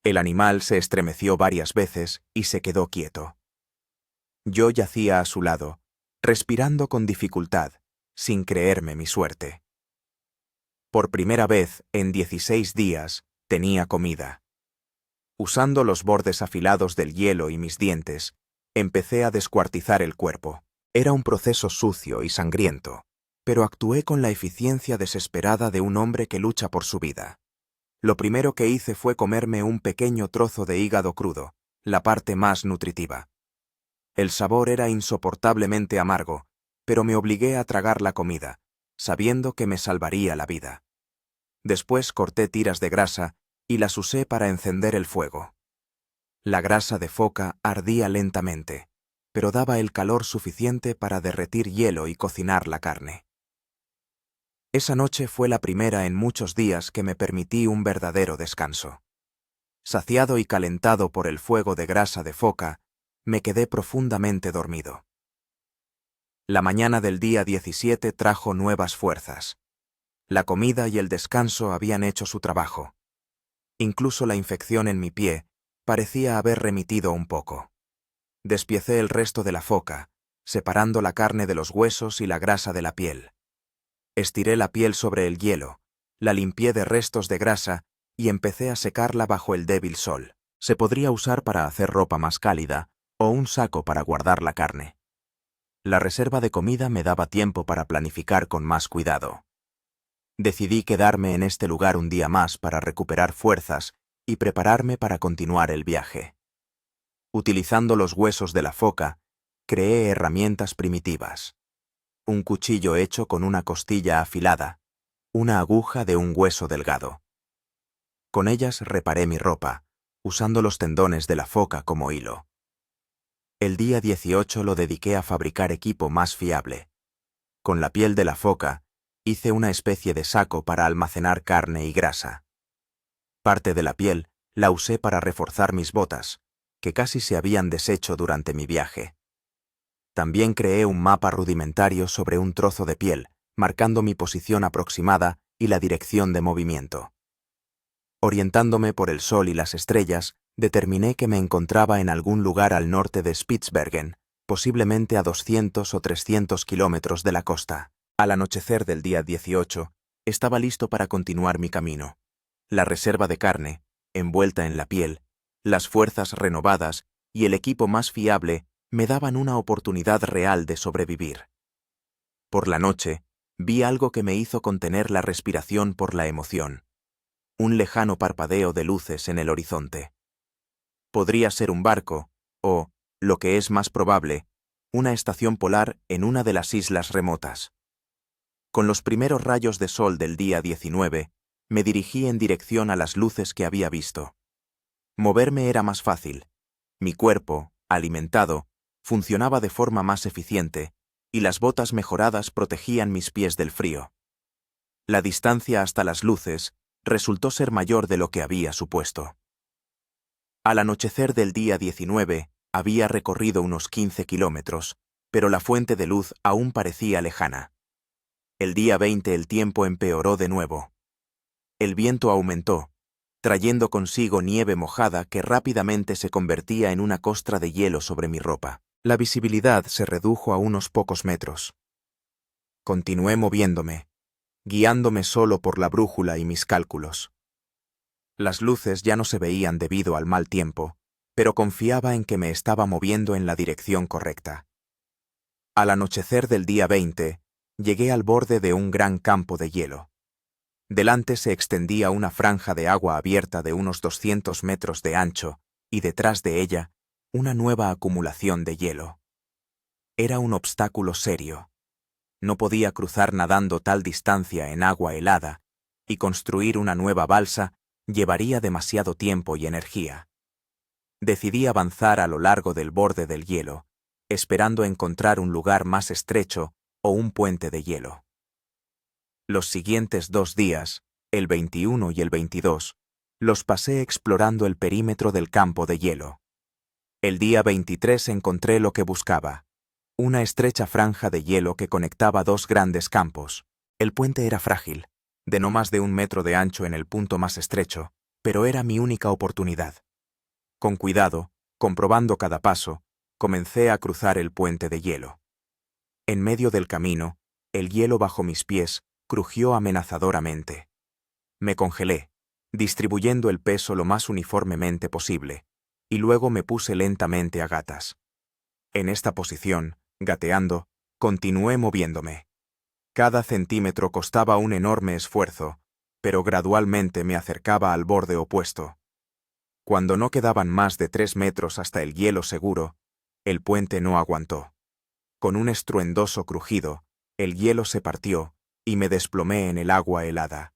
El animal se estremeció varias veces y se quedó quieto. Yo yacía a su lado, respirando con dificultad, sin creerme mi suerte. Por primera vez en 16 días tenía comida. Usando los bordes afilados del hielo y mis dientes, empecé a descuartizar el cuerpo. Era un proceso sucio y sangriento, pero actué con la eficiencia desesperada de un hombre que lucha por su vida. Lo primero que hice fue comerme un pequeño trozo de hígado crudo, la parte más nutritiva. El sabor era insoportablemente amargo, pero me obligué a tragar la comida, sabiendo que me salvaría la vida. Después corté tiras de grasa y las usé para encender el fuego. La grasa de foca ardía lentamente, pero daba el calor suficiente para derretir hielo y cocinar la carne. Esa noche fue la primera en muchos días que me permití un verdadero descanso. Saciado y calentado por el fuego de grasa de foca, me quedé profundamente dormido. La mañana del día 17 trajo nuevas fuerzas. La comida y el descanso habían hecho su trabajo. Incluso la infección en mi pie parecía haber remitido un poco. Despiecé el resto de la foca, separando la carne de los huesos y la grasa de la piel. Estiré la piel sobre el hielo, la limpié de restos de grasa y empecé a secarla bajo el débil sol. Se podría usar para hacer ropa más cálida o un saco para guardar la carne. La reserva de comida me daba tiempo para planificar con más cuidado. Decidí quedarme en este lugar un día más para recuperar fuerzas y prepararme para continuar el viaje. Utilizando los huesos de la foca, creé herramientas primitivas. Un cuchillo hecho con una costilla afilada, una aguja de un hueso delgado. Con ellas reparé mi ropa, usando los tendones de la foca como hilo. El día 18 lo dediqué a fabricar equipo más fiable. Con la piel de la foca, hice una especie de saco para almacenar carne y grasa. Parte de la piel la usé para reforzar mis botas, que casi se habían deshecho durante mi viaje. También creé un mapa rudimentario sobre un trozo de piel, marcando mi posición aproximada y la dirección de movimiento. Orientándome por el sol y las estrellas, determiné que me encontraba en algún lugar al norte de Spitsbergen, posiblemente a 200 o 300 kilómetros de la costa. Al anochecer del día 18, estaba listo para continuar mi camino. La reserva de carne, envuelta en la piel, las fuerzas renovadas y el equipo más fiable me daban una oportunidad real de sobrevivir. Por la noche, vi algo que me hizo contener la respiración por la emoción. Un lejano parpadeo de luces en el horizonte. Podría ser un barco, o, lo que es más probable, una estación polar en una de las islas remotas. Con los primeros rayos de sol del día 19, me dirigí en dirección a las luces que había visto. Moverme era más fácil. Mi cuerpo, alimentado, funcionaba de forma más eficiente, y las botas mejoradas protegían mis pies del frío. La distancia hasta las luces resultó ser mayor de lo que había supuesto. Al anochecer del día 19, había recorrido unos 15 kilómetros, pero la fuente de luz aún parecía lejana. El día 20 el tiempo empeoró de nuevo. El viento aumentó, trayendo consigo nieve mojada que rápidamente se convertía en una costra de hielo sobre mi ropa. La visibilidad se redujo a unos pocos metros. Continué moviéndome, guiándome solo por la brújula y mis cálculos. Las luces ya no se veían debido al mal tiempo, pero confiaba en que me estaba moviendo en la dirección correcta. Al anochecer del día 20, llegué al borde de un gran campo de hielo. Delante se extendía una franja de agua abierta de unos 200 metros de ancho y detrás de ella, una nueva acumulación de hielo. Era un obstáculo serio. No podía cruzar nadando tal distancia en agua helada, y construir una nueva balsa llevaría demasiado tiempo y energía. Decidí avanzar a lo largo del borde del hielo, esperando encontrar un lugar más estrecho o un puente de hielo. Los siguientes 2 días, el 21 y el 22, los pasé explorando el perímetro del campo de hielo. El día 23 encontré lo que buscaba, una estrecha franja de hielo que conectaba 2 grandes campos. El puente era frágil, de no más de 1 metro de ancho en el punto más estrecho, pero era mi única oportunidad. Con cuidado, comprobando cada paso, comencé a cruzar el puente de hielo. En medio del camino, el hielo bajo mis pies crujió amenazadoramente. Me congelé, distribuyendo el peso lo más uniformemente posible, y luego me puse lentamente a gatas. En esta posición, gateando, continué moviéndome. Cada centímetro costaba un enorme esfuerzo, pero gradualmente me acercaba al borde opuesto. Cuando no quedaban más de 3 metros hasta el hielo seguro, el puente no aguantó. Con un estruendoso crujido, el hielo se partió y me desplomé en el agua helada.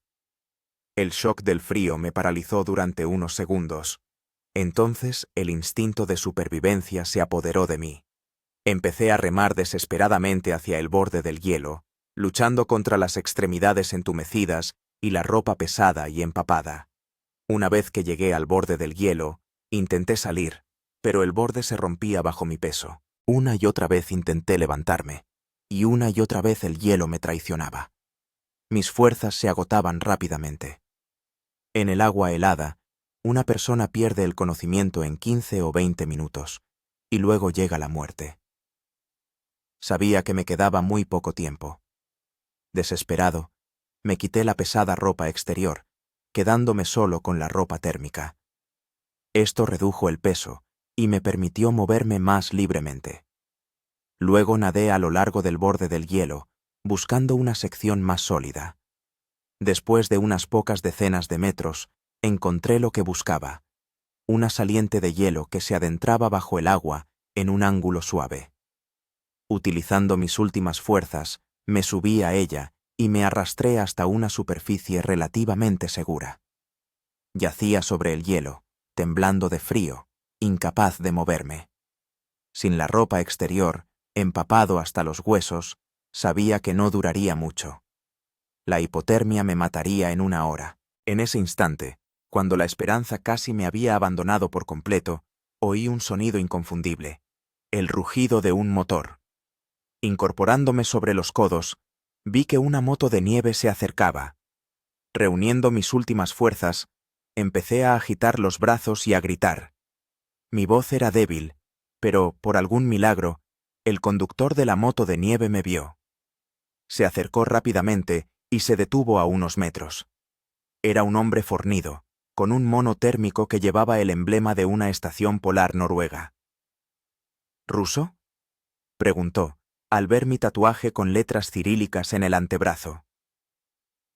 El shock del frío me paralizó durante unos segundos. Entonces el instinto de supervivencia se apoderó de mí. Empecé a remar desesperadamente hacia el borde del hielo, luchando contra las extremidades entumecidas y la ropa pesada y empapada. Una vez que llegué al borde del hielo, intenté salir, pero el borde se rompía bajo mi peso. Una y otra vez intenté levantarme, y una y otra vez el hielo me traicionaba. Mis fuerzas se agotaban rápidamente. En el agua helada, una persona pierde el conocimiento en 15 o 20 minutos, y luego llega la muerte. Sabía que me quedaba muy poco tiempo. Desesperado, me quité la pesada ropa exterior, quedándome solo con la ropa térmica. Esto redujo el peso y me permitió moverme más libremente. Luego nadé a lo largo del borde del hielo, buscando una sección más sólida. Después de unas pocas decenas de metros, encontré lo que buscaba, una saliente de hielo que se adentraba bajo el agua en un ángulo suave. Utilizando mis últimas fuerzas, me subí a ella y me arrastré hasta una superficie relativamente segura. Yacía sobre el hielo, temblando de frío, incapaz de moverme. Sin la ropa exterior, empapado hasta los huesos, sabía que no duraría mucho. La hipotermia me mataría en 1 hora. En ese instante, cuando la esperanza casi me había abandonado por completo, oí un sonido inconfundible, el rugido de un motor. Incorporándome sobre los codos, vi que una moto de nieve se acercaba. Reuniendo mis últimas fuerzas, empecé a agitar los brazos y a gritar. Mi voz era débil, pero, por algún milagro, el conductor de la moto de nieve me vio. Se acercó rápidamente y se detuvo a unos metros. Era un hombre fornido, con un mono térmico que llevaba el emblema de una estación polar noruega. ¿Ruso?, preguntó, al ver mi tatuaje con letras cirílicas en el antebrazo.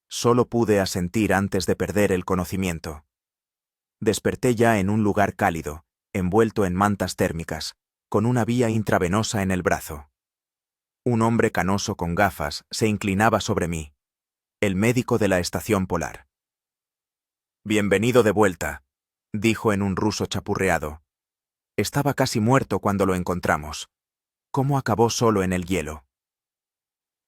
Solo pude asentir antes de perder el conocimiento. Desperté ya en un lugar cálido, envuelto en mantas térmicas, con una vía intravenosa en el brazo. Un hombre canoso con gafas se inclinaba sobre mí, el médico de la estación polar. «Bienvenido de vuelta», dijo en un ruso chapurreado. «Estaba casi muerto cuando lo encontramos. ¿Cómo acabó solo en el hielo?»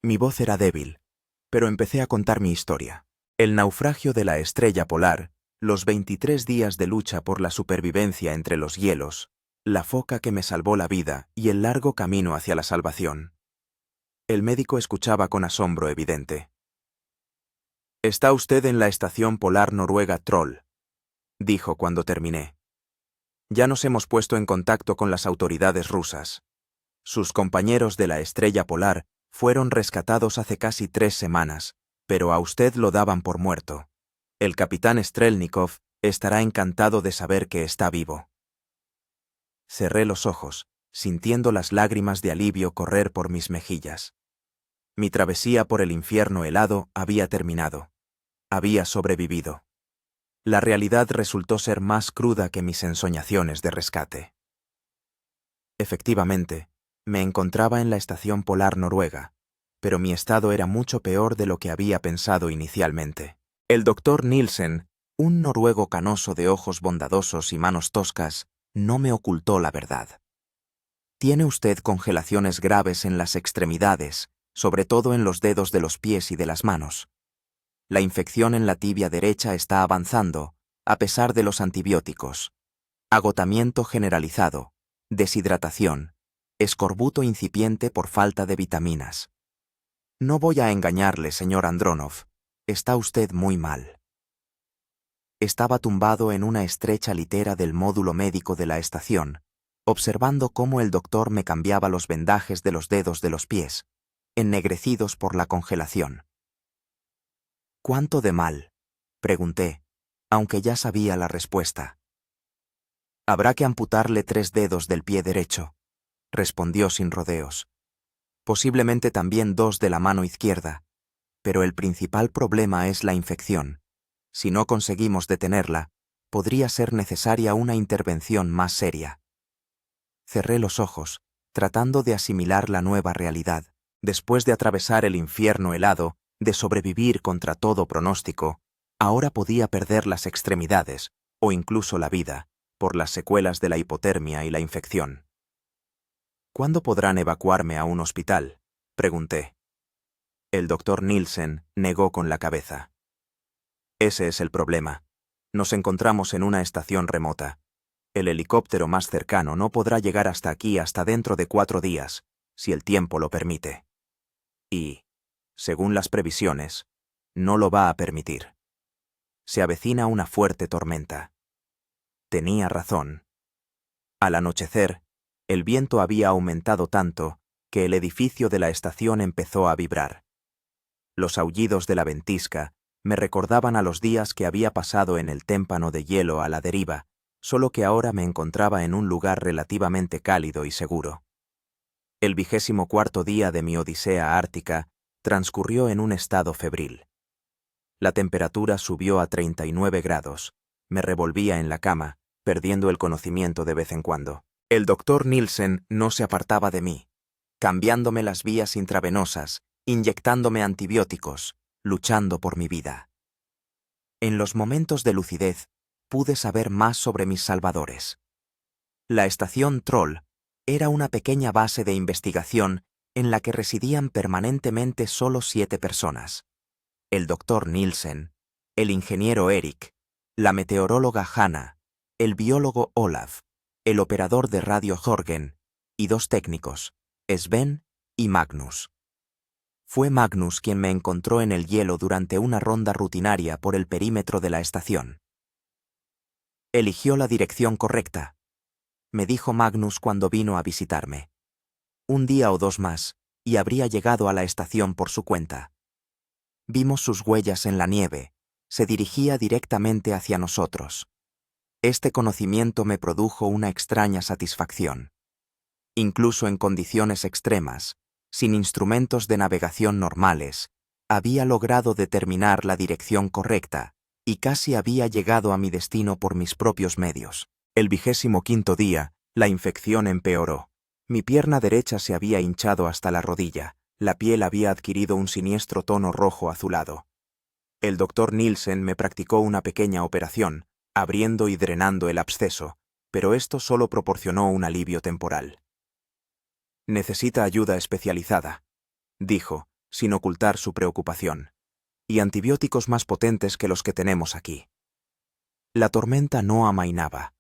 Mi voz era débil, pero empecé a contar mi historia. El naufragio de la estrella polar, los 23 días de lucha por la supervivencia entre los hielos, la foca que me salvó la vida y el largo camino hacia la salvación. El médico escuchaba con asombro evidente. «Está usted en la estación polar noruega Troll», dijo cuando terminé. «Ya nos hemos puesto en contacto con las autoridades rusas. Sus compañeros de la estrella polar fueron rescatados hace casi 3 semanas, pero a usted lo daban por muerto. El capitán Strelnikov estará encantado de saber que está vivo». Cerré los ojos, sintiendo las lágrimas de alivio correr por mis mejillas. Mi travesía por el infierno helado había terminado. Había sobrevivido. La realidad resultó ser más cruda que mis ensoñaciones de rescate. Efectivamente, me encontraba en la estación polar noruega, pero mi estado era mucho peor de lo que había pensado inicialmente. El doctor Nielsen, un noruego canoso de ojos bondadosos y manos toscas, no me ocultó la verdad. «Tiene usted congelaciones graves en las extremidades, sobre todo en los dedos de los pies y de las manos. La infección en la tibia derecha está avanzando, a pesar de los antibióticos. Agotamiento generalizado, deshidratación, escorbuto incipiente por falta de vitaminas. No voy a engañarle, señor Andronov, está usted muy mal». Estaba tumbado en una estrecha litera del módulo médico de la estación, observando cómo el doctor me cambiaba los vendajes de los dedos de los pies, ennegrecidos por la congelación. «¿Cuánto de mal?», pregunté, aunque ya sabía la respuesta. «Habrá que amputarle 3 dedos del pie derecho», respondió sin rodeos. «Posiblemente también 2 de la mano izquierda, pero el principal problema es la infección. Si no conseguimos detenerla, podría ser necesaria una intervención más seria». Cerré los ojos, tratando de asimilar la nueva realidad. Después de atravesar el infierno helado, de sobrevivir contra todo pronóstico, ahora podía perder las extremidades, o incluso la vida, por las secuelas de la hipotermia y la infección. «¿Cuándo podrán evacuarme a un hospital?», pregunté. El doctor Nielsen negó con la cabeza. «Ese es el problema. Nos encontramos en una estación remota. El helicóptero más cercano no podrá llegar hasta aquí hasta dentro de 4 días, si el tiempo lo permite. Y, según las previsiones, no lo va a permitir. Se avecina una fuerte tormenta». Tenía razón. Al anochecer, el viento había aumentado tanto que el edificio de la estación empezó a vibrar. Los aullidos de la ventisca me recordaban a los días que había pasado en el témpano de hielo a la deriva, solo que ahora me encontraba en un lugar relativamente cálido y seguro. El 24º día de mi odisea ártica transcurrió en un estado febril. La temperatura subió a 39 grados. Me revolvía en la cama, perdiendo el conocimiento de vez en cuando. El doctor Nielsen no se apartaba de mí, cambiándome las vías intravenosas, inyectándome antibióticos, luchando por mi vida. En los momentos de lucidez, pude saber más sobre mis salvadores. La estación Troll, Era una pequeña base de investigación en la que residían permanentemente solo 7 personas. El doctor Nielsen, el ingeniero Eric, la meteoróloga Hannah, el biólogo Olaf, el operador de radio Jorgen y 2 técnicos, Sven y Magnus. Fue Magnus quien me encontró en el hielo durante una ronda rutinaria por el perímetro de la estación. Eligió la dirección correcta, me dijo Magnus cuando vino a visitarme. Un día o 2 más, y habría llegado a la estación por su cuenta. Vimos sus huellas en la nieve, se dirigía directamente hacia nosotros. Este conocimiento me produjo una extraña satisfacción. Incluso en condiciones extremas, sin instrumentos de navegación normales, había logrado determinar la dirección correcta y casi había llegado a mi destino por mis propios medios. El 25º día, la infección empeoró. Mi pierna derecha se había hinchado hasta la rodilla, la piel había adquirido un siniestro tono rojo azulado. El doctor Nielsen me practicó una pequeña operación, abriendo y drenando el absceso, pero esto solo proporcionó un alivio temporal. Necesita ayuda especializada, dijo, sin ocultar su preocupación, y antibióticos más potentes que los que tenemos aquí. La tormenta no amainaba.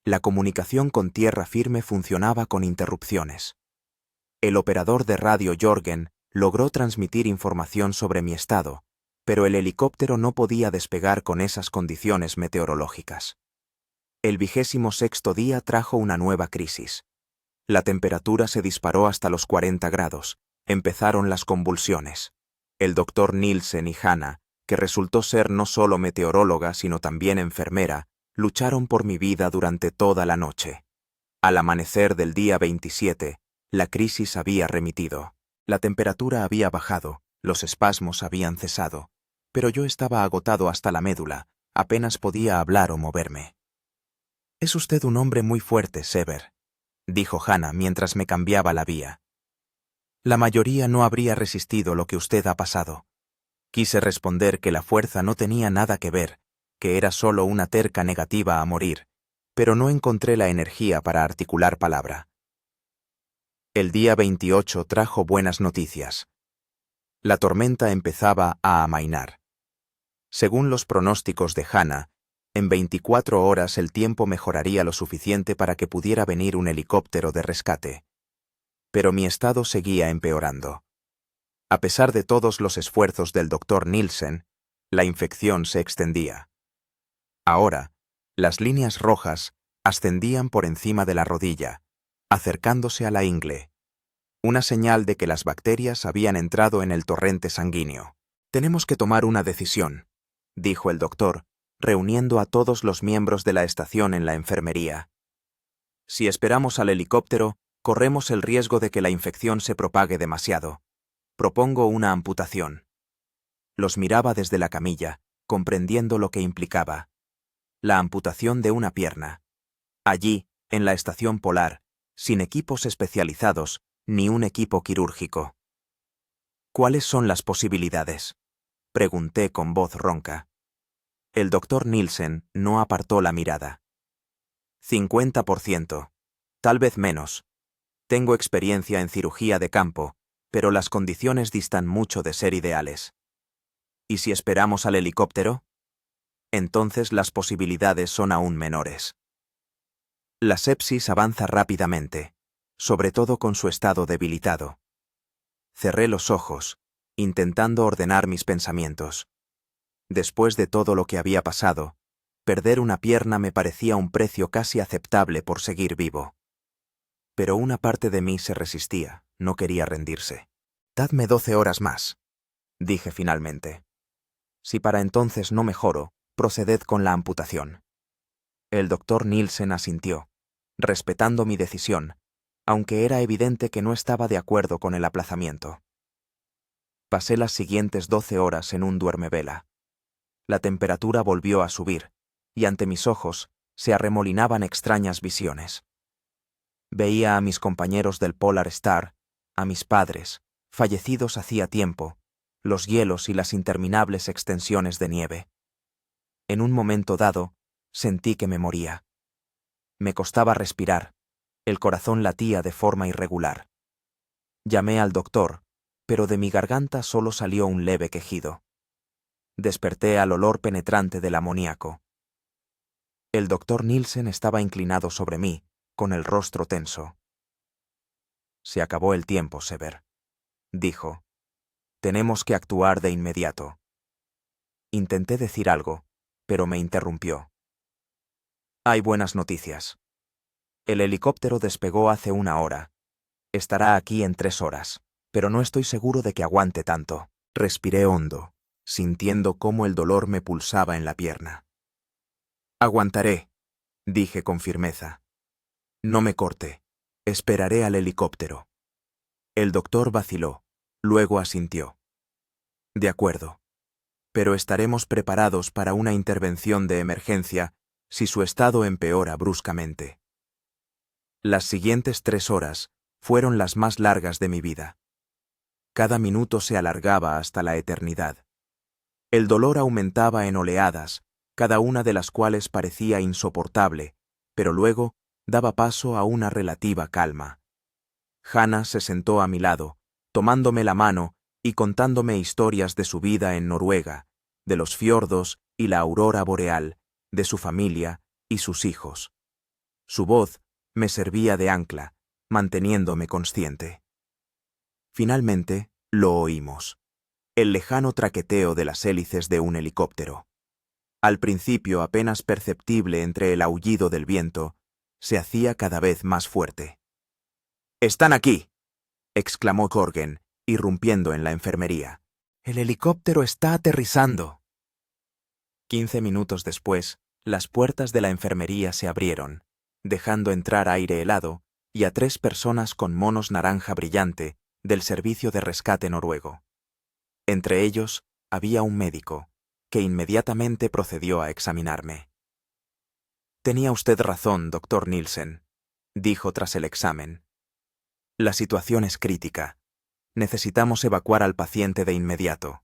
La comunicación con tierra firme funcionaba con interrupciones. El operador de radio Jorgen logró transmitir información sobre mi estado, pero el helicóptero no podía despegar con esas condiciones meteorológicas. El 26º día trajo una nueva crisis. La temperatura se disparó hasta los 40 grados. Empezaron las convulsiones. El doctor Nielsen y Hannah, que resultó ser no solo meteoróloga sino también enfermera, lucharon por mi vida durante toda la noche. Al amanecer del día 27, la crisis había remitido. La temperatura había bajado, los espasmos habían cesado, pero yo estaba agotado hasta la médula, apenas podía hablar o moverme. «Es usted un hombre muy fuerte, Sever», dijo Hannah mientras me cambiaba la vía. «La mayoría no habría resistido lo que usted ha pasado». Quise responder que la fuerza no tenía nada que ver, que era solo una terca negativa a morir, pero no encontré la energía para articular palabra. El día 28 trajo buenas noticias. La tormenta empezaba a amainar. Según los pronósticos de Hannah, en 24 horas el tiempo mejoraría lo suficiente para que pudiera venir un helicóptero de rescate. Pero mi estado seguía empeorando. A pesar de todos los esfuerzos del doctor Nielsen, la infección se extendía. Ahora, las líneas rojas ascendían por encima de la rodilla, acercándose a la ingle, una señal de que las bacterias habían entrado en el torrente sanguíneo. «Tenemos que tomar una decisión», dijo el doctor, reuniendo a todos los miembros de la estación en la enfermería. «Si esperamos al helicóptero, corremos el riesgo de que la infección se propague demasiado. Propongo una amputación». Los miraba desde la camilla, comprendiendo lo que implicaba. La amputación de una pierna. Allí, en la estación polar, sin equipos especializados, ni un equipo quirúrgico. «¿Cuáles son las posibilidades?», pregunté con voz ronca. El doctor Nielsen no apartó la mirada. 50%, tal vez menos. Tengo experiencia en cirugía de campo, pero las condiciones distan mucho de ser ideales. ¿Y si esperamos al helicóptero? Entonces las posibilidades son aún menores. La sepsis avanza rápidamente, sobre todo con su estado debilitado. Cerré los ojos, intentando ordenar mis pensamientos. Después de todo lo que había pasado, perder una pierna me parecía un precio casi aceptable por seguir vivo. Pero una parte de mí se resistía, no quería rendirse. «Dadme 12 horas más», dije finalmente. «Si para entonces no mejoro, proceded con la amputación». El doctor Nielsen asintió, respetando mi decisión, aunque era evidente que no estaba de acuerdo con el aplazamiento. Pasé las siguientes 12 horas en un duermevela. La temperatura volvió a subir, y ante mis ojos se arremolinaban extrañas visiones. Veía a mis compañeros del Polar Star, a mis padres, fallecidos hacía tiempo, los hielos y las interminables extensiones de nieve. En un momento dado, sentí que me moría. Me costaba respirar, El corazón latía de forma irregular. Llamé al doctor, pero de mi garganta solo salió un leve quejido. Desperté al olor penetrante del amoníaco. El doctor Nielsen estaba inclinado sobre mí, con el rostro tenso. Se acabó el tiempo, Sever, dijo. Tenemos que actuar de inmediato. Intenté decir algo, pero me interrumpió. Hay buenas noticias. El helicóptero despegó hace 1 hora. Estará aquí en 3 horas, pero no estoy seguro de que aguante tanto. Respiré hondo, sintiendo cómo el dolor me pulsaba en la pierna. Aguantaré, dije con firmeza. No me corte. Esperaré al helicóptero. El doctor vaciló, luego asintió. De acuerdo. Pero estaremos preparados para una intervención de emergencia si su estado empeora bruscamente. Las siguientes 3 horas fueron las más largas de mi vida. Cada minuto se alargaba hasta la eternidad. El dolor aumentaba en oleadas, cada una de las cuales parecía insoportable, pero luego daba paso a una relativa calma. Hannah se sentó a mi lado, tomándome la mano y contándome historias de su vida en Noruega, de los fiordos y la aurora boreal, de su familia y sus hijos. Su voz me servía de ancla, manteniéndome consciente. Finalmente, lo oímos. El lejano traqueteo de las hélices de un helicóptero. Al principio apenas perceptible entre el aullido del viento, se hacía cada vez más fuerte. «¡Están aquí!», exclamó Corgen, irrumpiendo en la enfermería. «El helicóptero está aterrizando». 15 minutos después, las puertas de la enfermería se abrieron, dejando entrar aire helado y a 3 personas con monos naranja brillante del servicio de rescate noruego. Entre ellos había un médico, que inmediatamente procedió a examinarme. «Tenía usted razón, doctor Nielsen», dijo tras el examen. «La situación es crítica. Necesitamos evacuar al paciente de inmediato».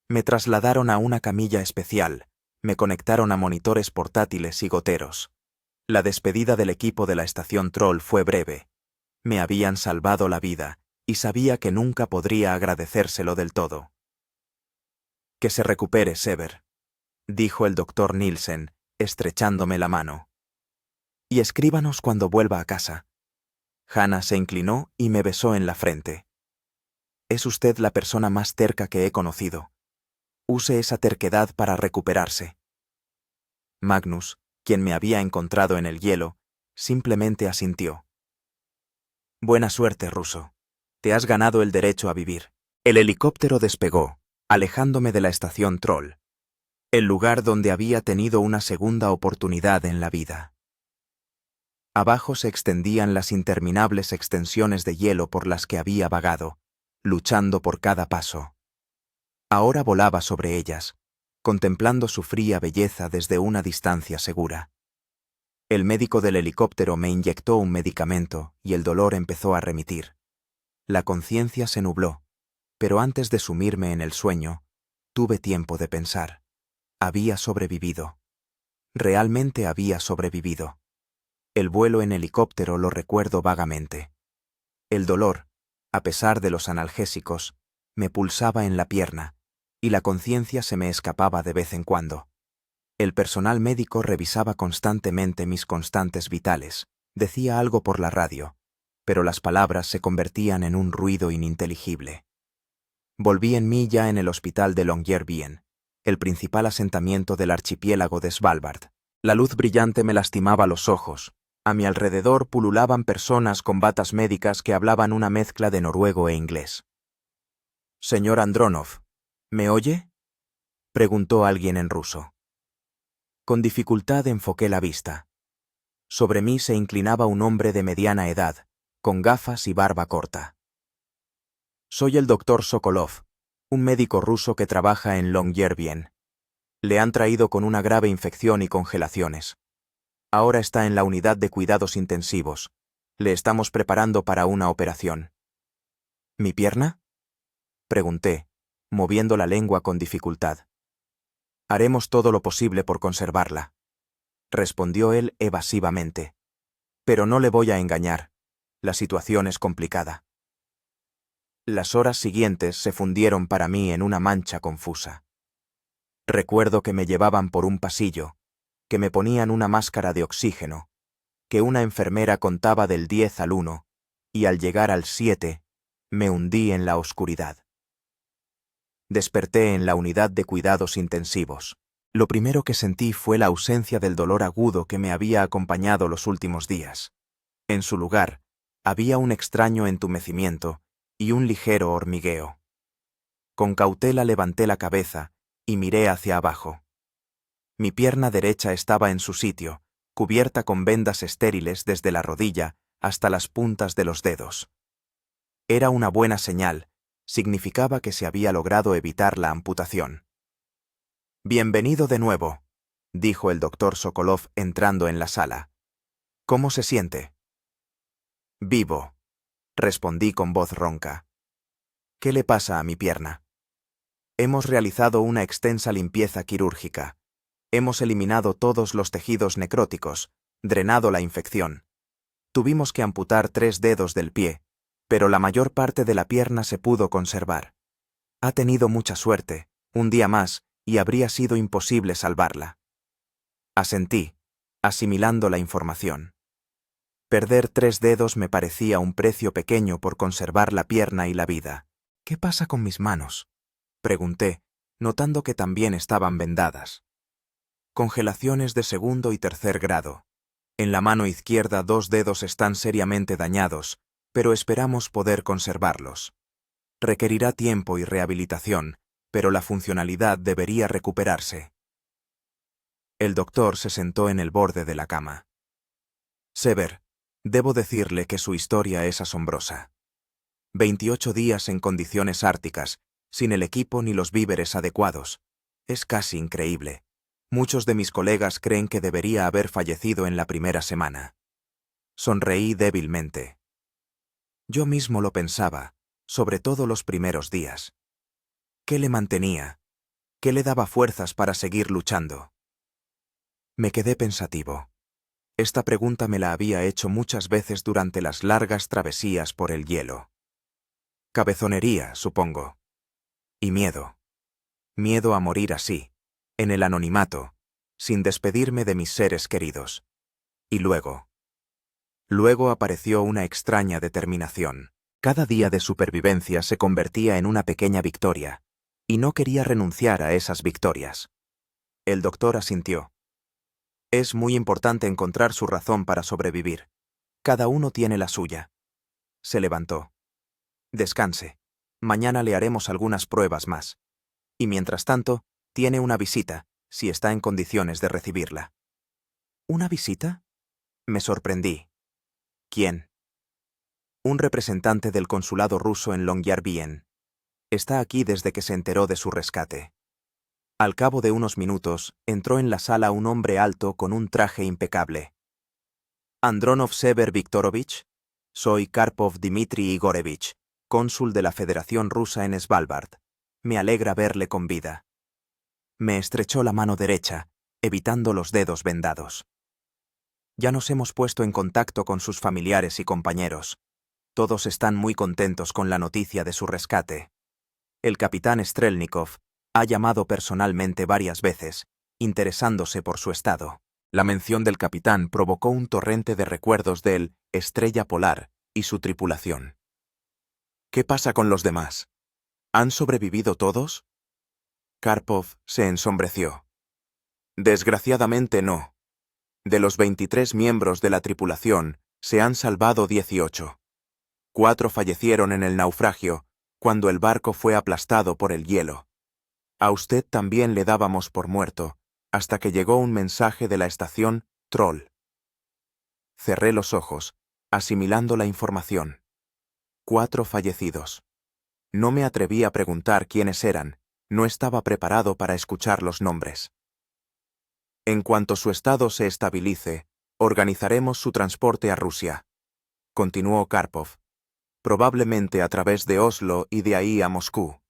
Me trasladaron a una camilla especial, me conectaron a monitores portátiles y goteros. La despedida del equipo de la estación Troll fue breve. Me habían salvado la vida, y sabía que nunca podría agradecérselo del todo. «Que se recupere, Sever», dijo el doctor Nielsen, estrechándome la mano. «Y escríbanos cuando vuelva a casa». Hannah se inclinó y me besó en la frente. «Es usted la persona más terca que he conocido. Use esa terquedad para recuperarse». Magnus, quien me había encontrado en el hielo, simplemente asintió. «Buena suerte, ruso. Te has ganado el derecho a vivir». El helicóptero despegó, alejándome de la estación Troll, el lugar donde había tenido una segunda oportunidad en la vida. Abajo se extendían las interminables extensiones de hielo por las que había vagado, luchando por cada paso. Ahora volaba sobre ellas, contemplando su fría belleza desde una distancia segura. El médico del helicóptero me inyectó un medicamento y el dolor empezó a remitir. La conciencia se nubló, pero antes de sumirme en el sueño, tuve tiempo de pensar. Había sobrevivido. Realmente había sobrevivido. El vuelo en helicóptero lo recuerdo vagamente. El dolor, a pesar de los analgésicos, me pulsaba en la pierna, y la conciencia se me escapaba de vez en cuando. El personal médico revisaba constantemente mis constantes vitales, decía algo por la radio, pero las palabras se convertían en un ruido ininteligible. Volví en mí ya en el hospital de Longyearbyen, el principal asentamiento del archipiélago de Svalbard. La luz brillante me lastimaba los ojos. A mi alrededor pululaban personas con batas médicas que hablaban una mezcla de noruego e inglés. «Señor Andronov, ¿me oye?», preguntó alguien en ruso. Con dificultad enfoqué la vista. Sobre mí se inclinaba un hombre de mediana edad, con gafas y barba corta. «Soy el doctor Sokolov, un médico ruso que trabaja en Longyearbyen. Le han traído con una grave infección y congelaciones. Ahora está en la unidad de cuidados intensivos. Le estamos preparando para una operación». «¿Mi pierna?», pregunté, moviendo la lengua con dificultad. «Haremos todo lo posible por conservarla», respondió él evasivamente. Pero no le voy a engañar. La situación es complicada. Las horas siguientes se fundieron para mí en una mancha confusa. Recuerdo que me llevaban por un pasillo, que me ponían una máscara de oxígeno, que una enfermera contaba del 10 al 1, y al llegar al 7, me hundí en la oscuridad. Desperté en la unidad de cuidados intensivos. Lo primero que sentí fue la ausencia del dolor agudo que me había acompañado los últimos días. En su lugar, había un extraño entumecimiento y un ligero hormigueo. Con cautela levanté la cabeza y miré hacia abajo. Mi pierna derecha estaba en su sitio, cubierta con vendas estériles desde la rodilla hasta las puntas de los dedos. Era una buena señal, significaba que se había logrado evitar la amputación. «Bienvenido de nuevo», dijo el doctor Sokolov entrando en la sala. «¿Cómo se siente?» «Vivo», respondí con voz ronca. «¿Qué le pasa a mi pierna?» «Hemos realizado una extensa limpieza quirúrgica. Hemos eliminado todos los tejidos necróticos, drenado la infección. Tuvimos que amputar 3 dedos del pie, pero la mayor parte de la pierna se pudo conservar. Ha tenido mucha suerte, un día más, y habría sido imposible salvarla». Asentí, asimilando la información. Perder 3 dedos me parecía un precio pequeño por conservar la pierna y la vida. «¿Qué pasa con mis manos?», pregunté, notando que también estaban vendadas. «Congelaciones de 2º y 3er grado. En la mano izquierda 2 dedos están seriamente dañados, pero esperamos poder conservarlos. Requerirá tiempo y rehabilitación, pero la funcionalidad debería recuperarse». El doctor se sentó en el borde de la cama. «Sever, debo decirle que su historia es asombrosa. 28 días en condiciones árticas, sin el equipo ni los víveres adecuados. Es casi increíble. Muchos de mis colegas creen que debería haber fallecido en la primera semana». Sonreí débilmente. Yo mismo lo pensaba, sobre todo los primeros días. ¿Qué le mantenía? ¿Qué le daba fuerzas para seguir luchando? Me quedé pensativo. Esta pregunta me la había hecho muchas veces durante las largas travesías por el hielo. Cabezonería, supongo. Y miedo. Miedo a morir así, en el anonimato, sin despedirme de mis seres queridos. Y luego apareció una extraña determinación. Cada día de supervivencia se convertía en una pequeña victoria, y no quería renunciar a esas victorias. El doctor asintió. «Es muy importante encontrar su razón para sobrevivir. Cada uno tiene la suya». Se levantó. «Descanse. Mañana le haremos algunas pruebas más. Y mientras tanto, tiene una visita, si está en condiciones de recibirla». «¿Una visita?», me sorprendí. «¿Quién?» «Un representante del consulado ruso en Longyearbyen. Está aquí desde que se enteró de su rescate». Al cabo de unos minutos, entró en la sala un hombre alto con un traje impecable. «Andronov Sever Viktorovich, soy Karpov Dmitri Igorevich, cónsul de la Federación Rusa en Svalbard. Me alegra verle con vida». Me estrechó la mano derecha, evitando los dedos vendados. «Ya nos hemos puesto en contacto con sus familiares y compañeros. Todos están muy contentos con la noticia de su rescate. El capitán Strelnikov ha llamado personalmente varias veces, interesándose por su estado». La mención del capitán provocó un torrente de recuerdos del Estrella Polar y su tripulación. «¿Qué pasa con los demás? ¿Han sobrevivido todos?» Karpov se ensombreció. «Desgraciadamente no. De los 23 miembros de la tripulación, se han salvado 18. 4 fallecieron en el naufragio, cuando el barco fue aplastado por el hielo. A usted también le dábamos por muerto, hasta que llegó un mensaje de la estación Troll». Cerré los ojos, asimilando la información. 4 fallecidos. No me atreví a preguntar quiénes eran, no estaba preparado para escuchar los nombres. «En cuanto su estado se estabilice, organizaremos su transporte a Rusia», continuó Karpov, «probablemente a través de Oslo y de ahí a Moscú.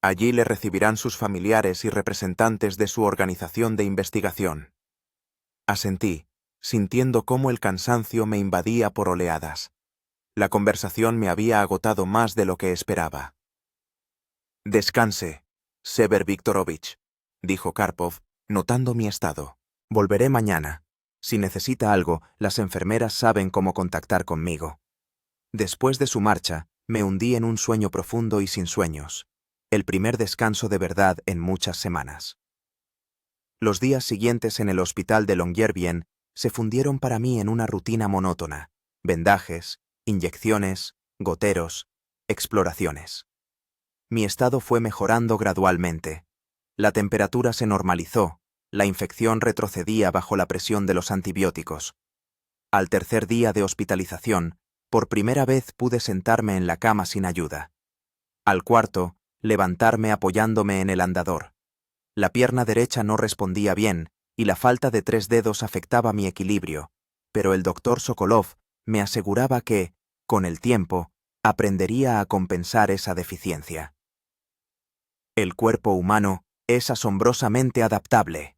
Allí le recibirán sus familiares y representantes de su organización de investigación». Asentí, sintiendo cómo el cansancio me invadía por oleadas. La conversación me había agotado más de lo que esperaba. «Descanse, Sever Viktorovich», dijo Karpov, notando mi estado. «Volveré mañana. Si necesita algo, las enfermeras saben cómo contactar conmigo». Después de su marcha, me hundí en un sueño profundo y sin sueños. El primer descanso de verdad en muchas semanas. Los días siguientes en el hospital de Longyearbyen se fundieron para mí en una rutina monótona. Vendajes, inyecciones, goteros, exploraciones. Mi estado fue mejorando gradualmente. La temperatura se normalizó, la infección retrocedía bajo la presión de los antibióticos. Al tercer día de hospitalización, por primera vez pude sentarme en la cama sin ayuda. Al cuarto, levantarme apoyándome en el andador. La pierna derecha no respondía bien y la falta de 3 dedos afectaba mi equilibrio, pero el doctor Sokolov me aseguraba que, con el tiempo, aprendería a compensar esa deficiencia. «El cuerpo humano es asombrosamente adaptable»,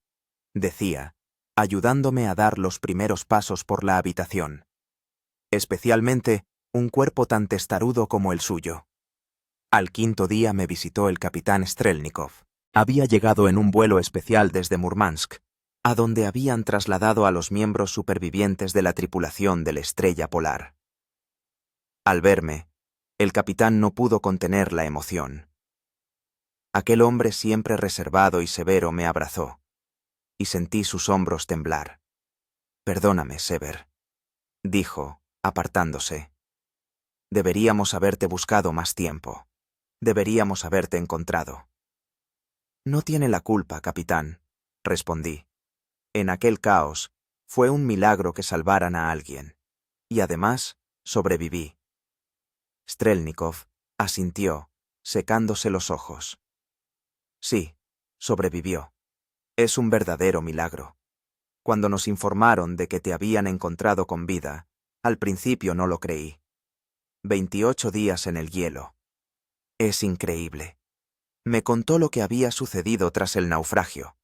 decía, ayudándome a dar los primeros pasos por la habitación. Especialmente un cuerpo tan testarudo como el suyo. Al quinto día me visitó el capitán Strelnikov. Había llegado en un vuelo especial desde Murmansk, a donde habían trasladado a los miembros supervivientes de la tripulación de la Estrella Polar. Al verme, el capitán no pudo contener la emoción. Aquel hombre siempre reservado y severo me abrazó, y sentí sus hombros temblar. «Perdóname, Sever», dijo, apartándose. «Deberíamos haberte buscado más tiempo. Deberíamos haberte encontrado». «No tiene la culpa, capitán», respondí. «En aquel caos, fue un milagro que salvaran a alguien. Y además, sobreviví». Strelnikov asintió, secándose los ojos. «Sí, sobrevivió. Es un verdadero milagro. Cuando nos informaron de que te habían encontrado con vida, al principio no lo creí. 28 días en el hielo. Es increíble». Me contó lo que había sucedido tras el naufragio.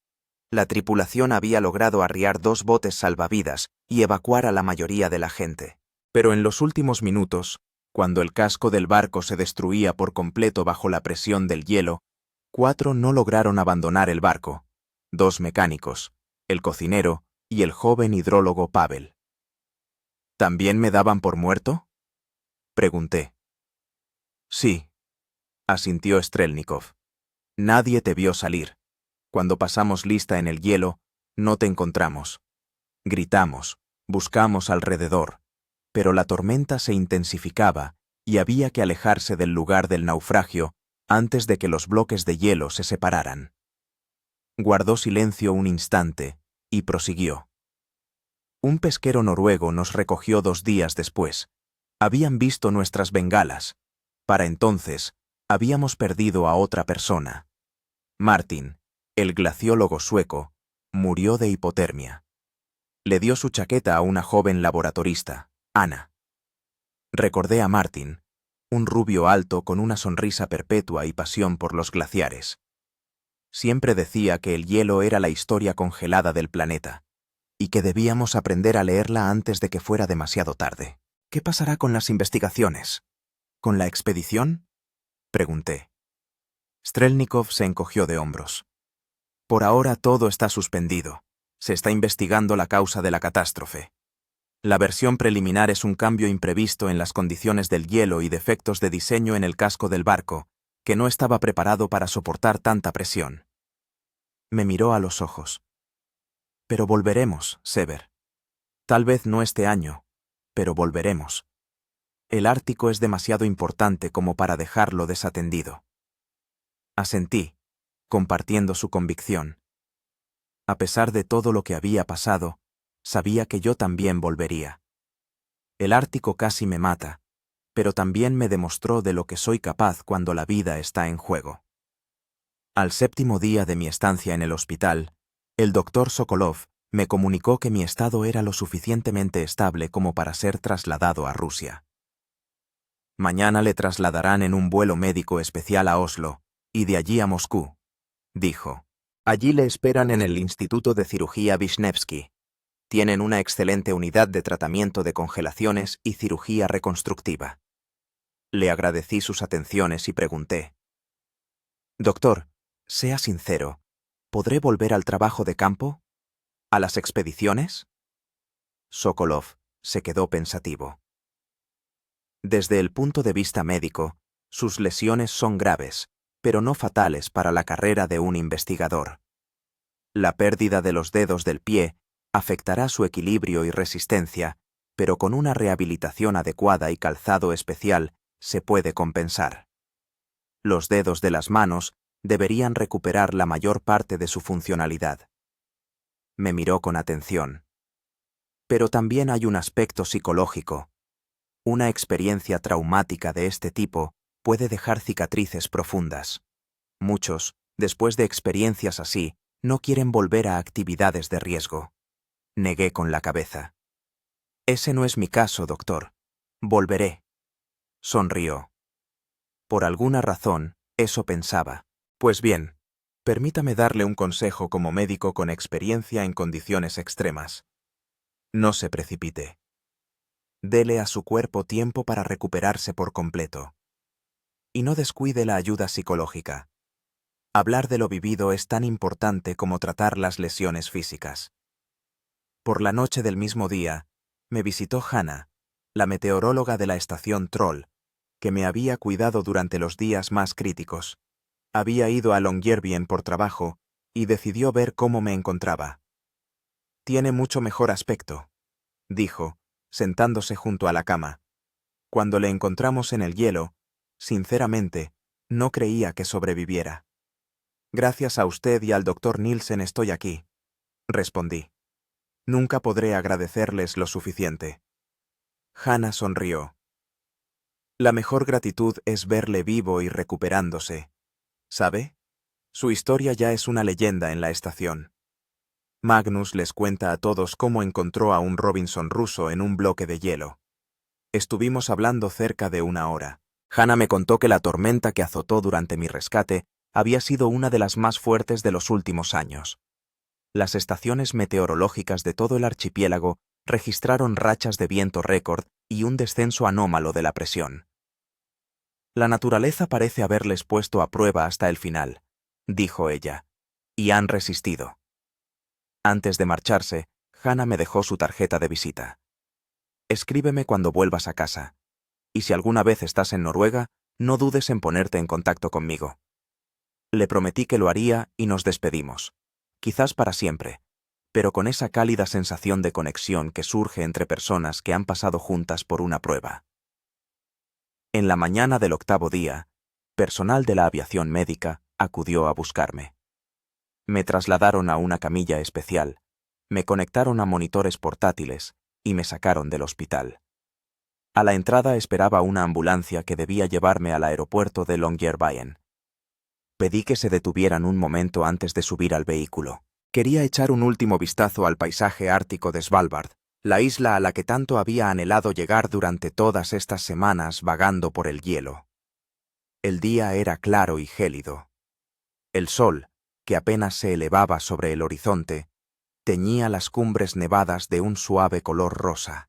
La tripulación había logrado arriar 2 botes salvavidas y evacuar a la mayoría de la gente. Pero en los últimos minutos, cuando el casco del barco se destruía por completo bajo la presión del hielo, 4 no lograron abandonar el barco. 2 mecánicos, el cocinero y el joven hidrólogo Pavel. ¿También me daban por muerto?, pregunté. «Sí», asintió Strelnikov. «Nadie te vio salir. Cuando pasamos lista en el hielo, no te encontramos. Gritamos, buscamos alrededor, pero la tormenta se intensificaba y había que alejarse del lugar del naufragio antes de que los bloques de hielo se separaran». Guardó silencio un instante y prosiguió. «Un pesquero noruego nos recogió 2 días después. Habían visto nuestras bengalas. Para entonces, habíamos perdido a otra persona. Martin, el glaciólogo sueco, murió de hipotermia. Le dio su chaqueta a una joven laboratorista, Ana. Recordé a Martin, un rubio alto con una sonrisa perpetua y pasión por los glaciares. Siempre decía que el hielo era la historia congelada del planeta, y que debíamos aprender a leerla antes de que fuera demasiado tarde. ¿Qué pasará con las investigaciones? ¿Con la expedición?, pregunté. Strelnikov se encogió de hombros. «Por ahora todo está suspendido. Se está investigando la causa de la catástrofe. La versión preliminar es un cambio imprevisto en las condiciones del hielo y defectos de diseño en el casco del barco, que no estaba preparado para soportar tanta presión». Me miró a los ojos. «Pero volveremos, Sever. Tal vez no este año, pero volveremos. El Ártico es demasiado importante como para dejarlo desatendido». Asentí, compartiendo su convicción. A pesar de todo lo que había pasado, sabía que yo también volvería. El Ártico casi me mata, pero también me demostró de lo que soy capaz cuando la vida está en juego. Al 7º día de mi estancia en el hospital, el doctor Sokolov me comunicó que mi estado era lo suficientemente estable como para ser trasladado a Rusia. «Mañana le trasladarán en un vuelo médico especial a Oslo, y de allí a Moscú», dijo. «Allí le esperan en el Instituto de Cirugía Vishnevsky. Tienen una excelente unidad de tratamiento de congelaciones y cirugía reconstructiva. Le agradecí sus atenciones y pregunté: «Doctor, sea sincero, ¿podré volver al trabajo de campo? ¿A las expediciones?». Sokolov se quedó pensativo. Desde el punto de vista médico, sus lesiones son graves, pero no fatales para la carrera de un investigador. La pérdida de los dedos del pie afectará su equilibrio y resistencia, pero con una rehabilitación adecuada y calzado especial se puede compensar. Los dedos de las manos deberían recuperar la mayor parte de su funcionalidad. Me miró con atención. Pero también hay un aspecto psicológico. Una experiencia traumática de este tipo puede dejar cicatrices profundas. Muchos, después de experiencias así, no quieren volver a actividades de riesgo. Negué con la cabeza. «Ese no es mi caso, doctor. Volveré». Sonrió. Por alguna razón, eso pensaba. Pues bien, permítame darle un consejo como médico con experiencia en condiciones extremas. No se precipite. Dele a su cuerpo tiempo para recuperarse por completo. Y no descuide la ayuda psicológica. Hablar de lo vivido es tan importante como tratar las lesiones físicas. Por la noche del mismo día, me visitó Hanna, la meteoróloga de la estación Troll, que me había cuidado durante los días más críticos. Había ido a Longyearbyen por trabajo y decidió ver cómo me encontraba. «Tiene mucho mejor aspecto», dijo, sentándose junto a la cama. «Cuando le encontramos en el hielo, sinceramente, no creía que sobreviviera». «Gracias a usted y al doctor Nielsen estoy aquí», respondí. «Nunca podré agradecerles lo suficiente». Hanna sonrió. «La mejor gratitud es verle vivo y recuperándose. ¿Sabe? Su historia ya es una leyenda en la estación». Magnus les cuenta a todos cómo encontró a un Robinson ruso en un bloque de hielo. Estuvimos hablando cerca de 1 hora. Hanna me contó que la tormenta que azotó durante mi rescate había sido una de las más fuertes de los últimos años. Las estaciones meteorológicas de todo el archipiélago registraron rachas de viento récord y un descenso anómalo de la presión. «La naturaleza parece haberles puesto a prueba hasta el final», dijo ella, «y han resistido». Antes de marcharse, Hanna me dejó su tarjeta de visita. «Escríbeme cuando vuelvas a casa. Y si alguna vez estás en Noruega, no dudes en ponerte en contacto conmigo». Le prometí que lo haría y nos despedimos. Quizás para siempre, pero con esa cálida sensación de conexión que surge entre personas que han pasado juntas por una prueba. En la mañana del 8º día, personal de la aviación médica acudió a buscarme. Me trasladaron a una camilla especial, me conectaron a monitores portátiles y me sacaron del hospital. A la entrada esperaba una ambulancia que debía llevarme al aeropuerto de Longyearbyen. Pedí que se detuvieran un momento antes de subir al vehículo. Quería echar un último vistazo al paisaje ártico de Svalbard, la isla a la que tanto había anhelado llegar durante todas estas semanas vagando por el hielo. El día era claro y gélido. El sol, que apenas se elevaba sobre el horizonte, teñía las cumbres nevadas de un suave color rosa.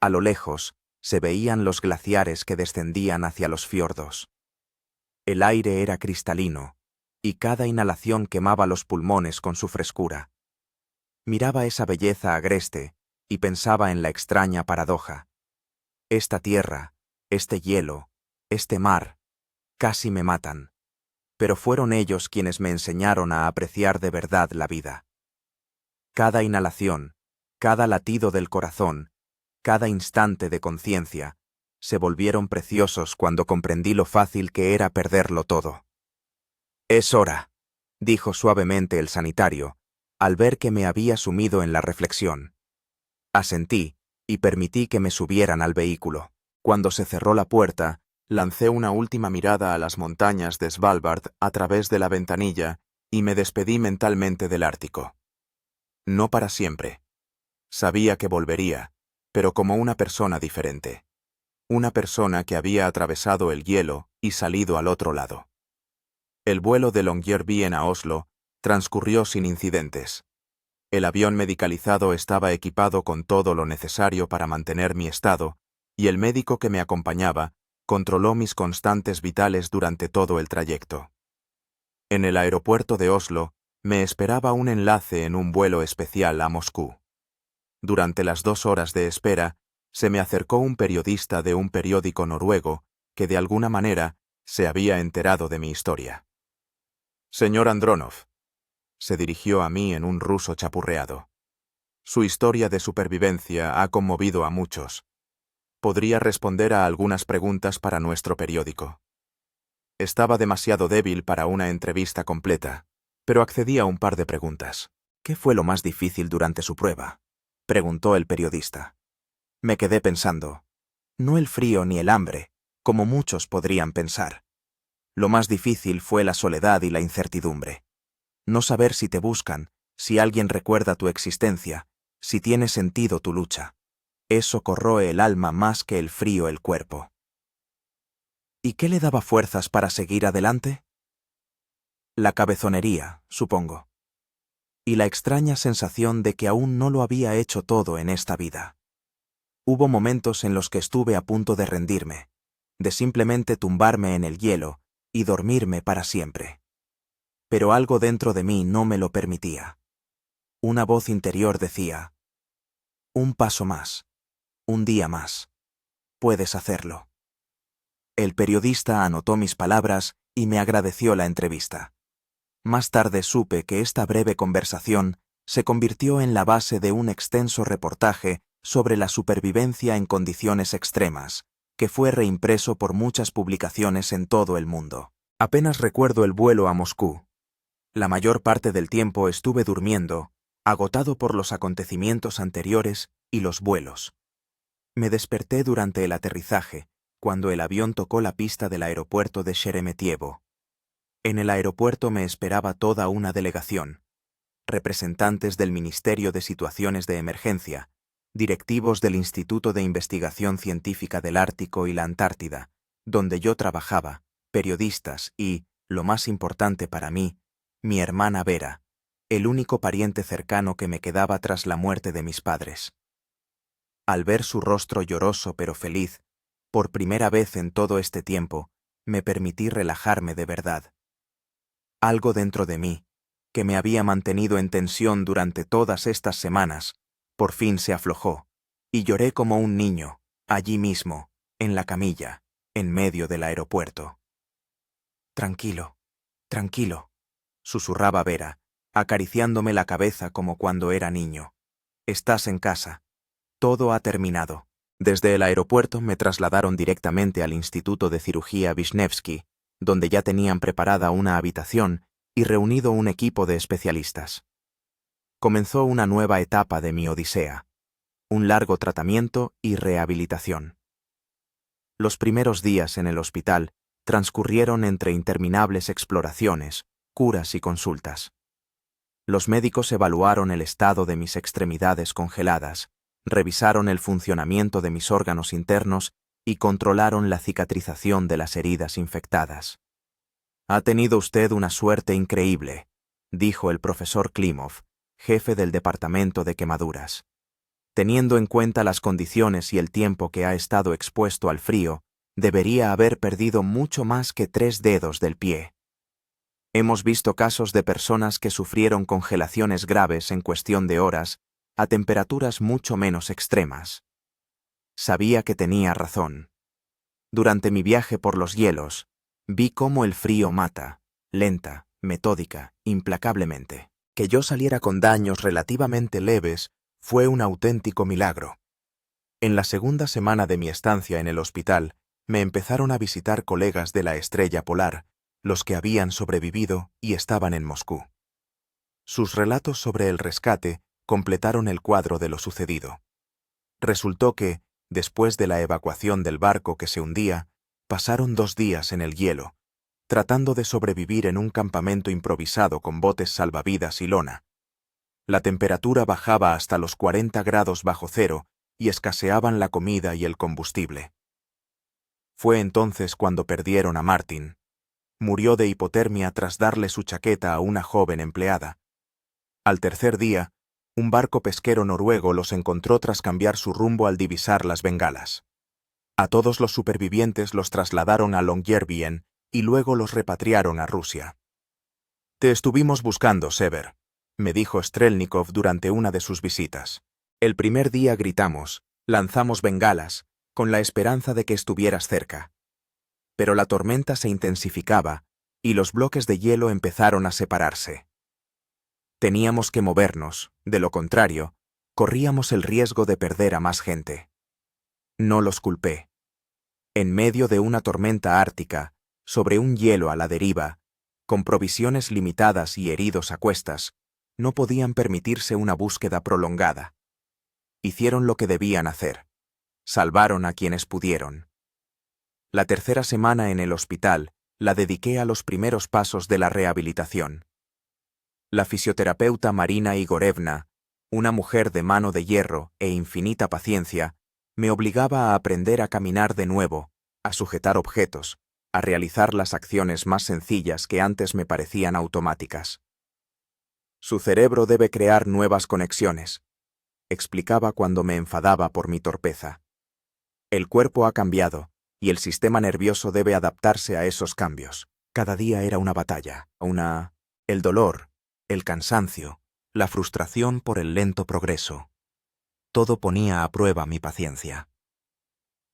A lo lejos se veían los glaciares que descendían hacia los fiordos. El aire era cristalino, y cada inhalación quemaba los pulmones con su frescura. Miraba esa belleza agreste y pensaba en la extraña paradoja. Esta tierra, este hielo, este mar, casi me matan, pero fueron ellos quienes me enseñaron a apreciar de verdad la vida. Cada inhalación, cada latido del corazón, cada instante de conciencia, se volvieron preciosos cuando comprendí lo fácil que era perderlo todo. «Es hora», dijo suavemente el sanitario, al ver que me había sumido en la reflexión. Asentí y permití que me subieran al vehículo. Cuando se cerró la puerta, lancé una última mirada a las montañas de Svalbard a través de la ventanilla y me despedí mentalmente del Ártico. No para siempre. Sabía que volvería, pero como una persona diferente. Una persona que había atravesado el hielo y salido al otro lado. El vuelo de Longyearbyen a Oslo transcurrió sin incidentes. El avión medicalizado estaba equipado con todo lo necesario para mantener mi estado, y el médico que me acompañaba controló mis constantes vitales durante todo el trayecto. En el aeropuerto de Oslo me esperaba un enlace en un vuelo especial a Moscú. Durante las 2 horas de espera, se me acercó un periodista de un periódico noruego que de alguna manera se había enterado de mi historia. «Señor Andronov», se dirigió a mí en un ruso chapurreado. «Su historia de supervivencia ha conmovido a muchos. Podría responder a algunas preguntas para nuestro periódico». Estaba demasiado débil para una entrevista completa, pero accedí a un par de preguntas. «¿Qué fue lo más difícil durante su prueba?», preguntó el periodista. Me quedé pensando. No el frío ni el hambre, como muchos podrían pensar. Lo más difícil fue la soledad y la incertidumbre. No saber si te buscan, si alguien recuerda tu existencia, si tiene sentido tu lucha. Eso corroe el alma más que el frío el cuerpo. ¿Y qué le daba fuerzas para seguir adelante? La cabezonería, supongo. Y la extraña sensación de que aún no lo había hecho todo en esta vida. Hubo momentos en los que estuve a punto de rendirme, de simplemente tumbarme en el hielo y dormirme para siempre. Pero algo dentro de mí no me lo permitía. Una voz interior decía: un paso más, un día más. Puedes hacerlo. El periodista anotó mis palabras y me agradeció la entrevista. Más tarde supe que esta breve conversación se convirtió en la base de un extenso reportaje sobre la supervivencia en condiciones extremas, que fue reimpreso por muchas publicaciones en todo el mundo. Apenas recuerdo el vuelo a Moscú. La mayor parte del tiempo estuve durmiendo, agotado por los acontecimientos anteriores y los vuelos. Me desperté durante el aterrizaje, cuando el avión tocó la pista del aeropuerto de Sheremetyevo. En el aeropuerto me esperaba toda una delegación: representantes del Ministerio de Situaciones de Emergencia, directivos del Instituto de Investigación Científica del Ártico y la Antártida, donde yo trabajaba, periodistas y, lo más importante para mí, mi hermana Vera, el único pariente cercano que me quedaba tras la muerte de mis padres. Al ver su rostro lloroso pero feliz, por primera vez en todo este tiempo, me permití relajarme de verdad. Algo dentro de mí, que me había mantenido en tensión durante todas estas semanas, por fin se aflojó, y lloré como un niño, allí mismo, en la camilla, en medio del aeropuerto. Tranquilo, tranquilo, susurraba Vera, acariciándome la cabeza como cuando era niño. Estás en casa. Todo ha terminado. Desde el aeropuerto me trasladaron directamente al Instituto de Cirugía Vishnevsky, donde ya tenían preparada una habitación y reunido un equipo de especialistas. Comenzó una nueva etapa de mi odisea, un largo tratamiento y rehabilitación. Los primeros días en el hospital transcurrieron entre interminables exploraciones, curas y consultas. Los médicos evaluaron el estado de mis extremidades congeladas, revisaron el funcionamiento de mis órganos internos y controlaron la cicatrización de las heridas infectadas. «Ha tenido usted una suerte increíble», dijo el profesor Klimov, jefe del departamento de quemaduras. «Teniendo en cuenta las condiciones y el tiempo que ha estado expuesto al frío, debería haber perdido mucho más que 3 dedos del pie. Hemos visto casos de personas que sufrieron congelaciones graves en cuestión de horas a temperaturas mucho menos extremas». Sabía que tenía razón. Durante mi viaje por los hielos, vi cómo el frío mata, lenta, metódica, implacablemente. Que yo saliera con daños relativamente leves fue un auténtico milagro. En la segunda semana de mi estancia en el hospital, me empezaron a visitar colegas de la Estrella Polar, los que habían sobrevivido y estaban en Moscú. Sus relatos sobre el rescate completaron el cuadro de lo sucedido. Resultó que, después de la evacuación del barco que se hundía, pasaron 2 días en el hielo, tratando de sobrevivir en un campamento improvisado con botes salvavidas y lona. La temperatura bajaba hasta los 40 grados bajo cero y escaseaban la comida y el combustible. Fue entonces cuando perdieron a Martin. Murió de hipotermia tras darle su chaqueta a una joven empleada. Al tercer día, Un barco pesquero noruego los encontró tras cambiar su rumbo al divisar las bengalas. A todos los supervivientes los trasladaron a Longyearbyen y luego los repatriaron a Rusia. «Te estuvimos buscando, Sever», me dijo Strelnikov durante una de sus visitas. «El primer día gritamos, lanzamos bengalas, con la esperanza de que estuvieras cerca. Pero la tormenta se intensificaba y los bloques de hielo empezaron a separarse. Teníamos que movernos, de lo contrario, corríamos el riesgo de perder a más gente. No los culpé. En medio de una tormenta ártica, sobre un hielo a la deriva, con provisiones limitadas y heridos a cuestas, no podían permitirse una búsqueda prolongada. Hicieron lo que debían hacer. Salvaron a quienes pudieron. La tercera semana en el hospital la dediqué a los primeros pasos de la rehabilitación. La fisioterapeuta Marina Igorevna, una mujer de mano de hierro e infinita paciencia, me obligaba a aprender a caminar de nuevo, a sujetar objetos, a realizar las acciones más sencillas que antes me parecían automáticas. Su cerebro debe crear nuevas conexiones, explicaba cuando me enfadaba por mi torpeza. El cuerpo ha cambiado, y el sistema nervioso debe adaptarse a esos cambios. Cada día era una batalla, el dolor, el cansancio, la frustración por el lento progreso. Todo ponía a prueba mi paciencia.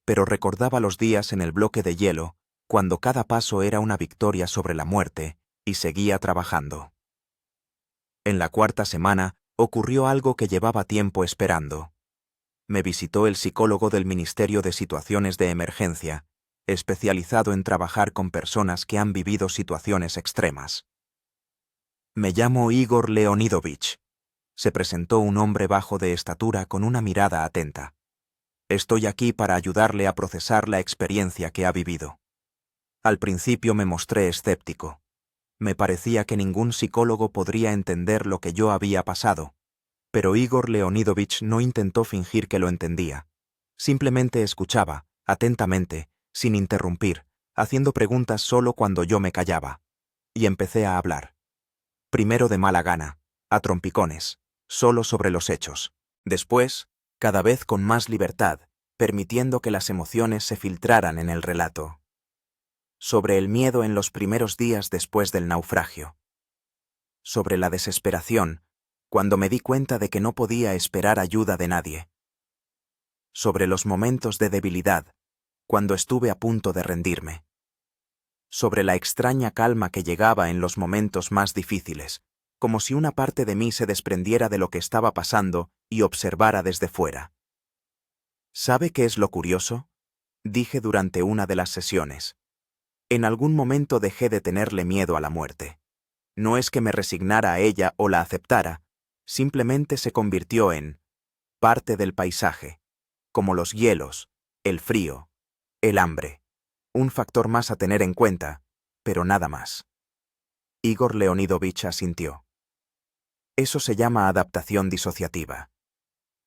Pero recordaba los días en el bloque de hielo, cuando cada paso era una victoria sobre la muerte, y seguía trabajando. En la cuarta semana ocurrió algo que llevaba tiempo esperando. Me visitó el psicólogo del Ministerio de Situaciones de Emergencia, especializado en trabajar con personas que han vivido situaciones extremas. «Me llamo Igor Leonidovich», se presentó un hombre bajo de estatura con una mirada atenta. «Estoy aquí para ayudarle a procesar la experiencia que ha vivido». Al principio me mostré escéptico. Me parecía que ningún psicólogo podría entender lo que yo había pasado, pero Igor Leonidovich no intentó fingir que lo entendía. Simplemente escuchaba, atentamente, sin interrumpir, haciendo preguntas solo cuando yo me callaba. Y empecé a hablar. Primero de mala gana, a trompicones, solo sobre los hechos. Después, cada vez con más libertad, permitiendo que las emociones se filtraran en el relato. Sobre el miedo en los primeros días después del naufragio. Sobre la desesperación, cuando me di cuenta de que no podía esperar ayuda de nadie. Sobre los momentos de debilidad, cuando estuve a punto de rendirme. Sobre la extraña calma que llegaba en los momentos más difíciles, como si una parte de mí se desprendiera de lo que estaba pasando y observara desde fuera. ¿Sabe qué es lo curioso?, dije durante una de las sesiones. En algún momento dejé de tenerle miedo a la muerte. No es que me resignara a ella o la aceptara, simplemente se convirtió en parte del paisaje, como los hielos, el frío, el hambre. Un factor más a tener en cuenta, pero nada más. Igor Leonidovich asintió. Eso se llama adaptación disociativa.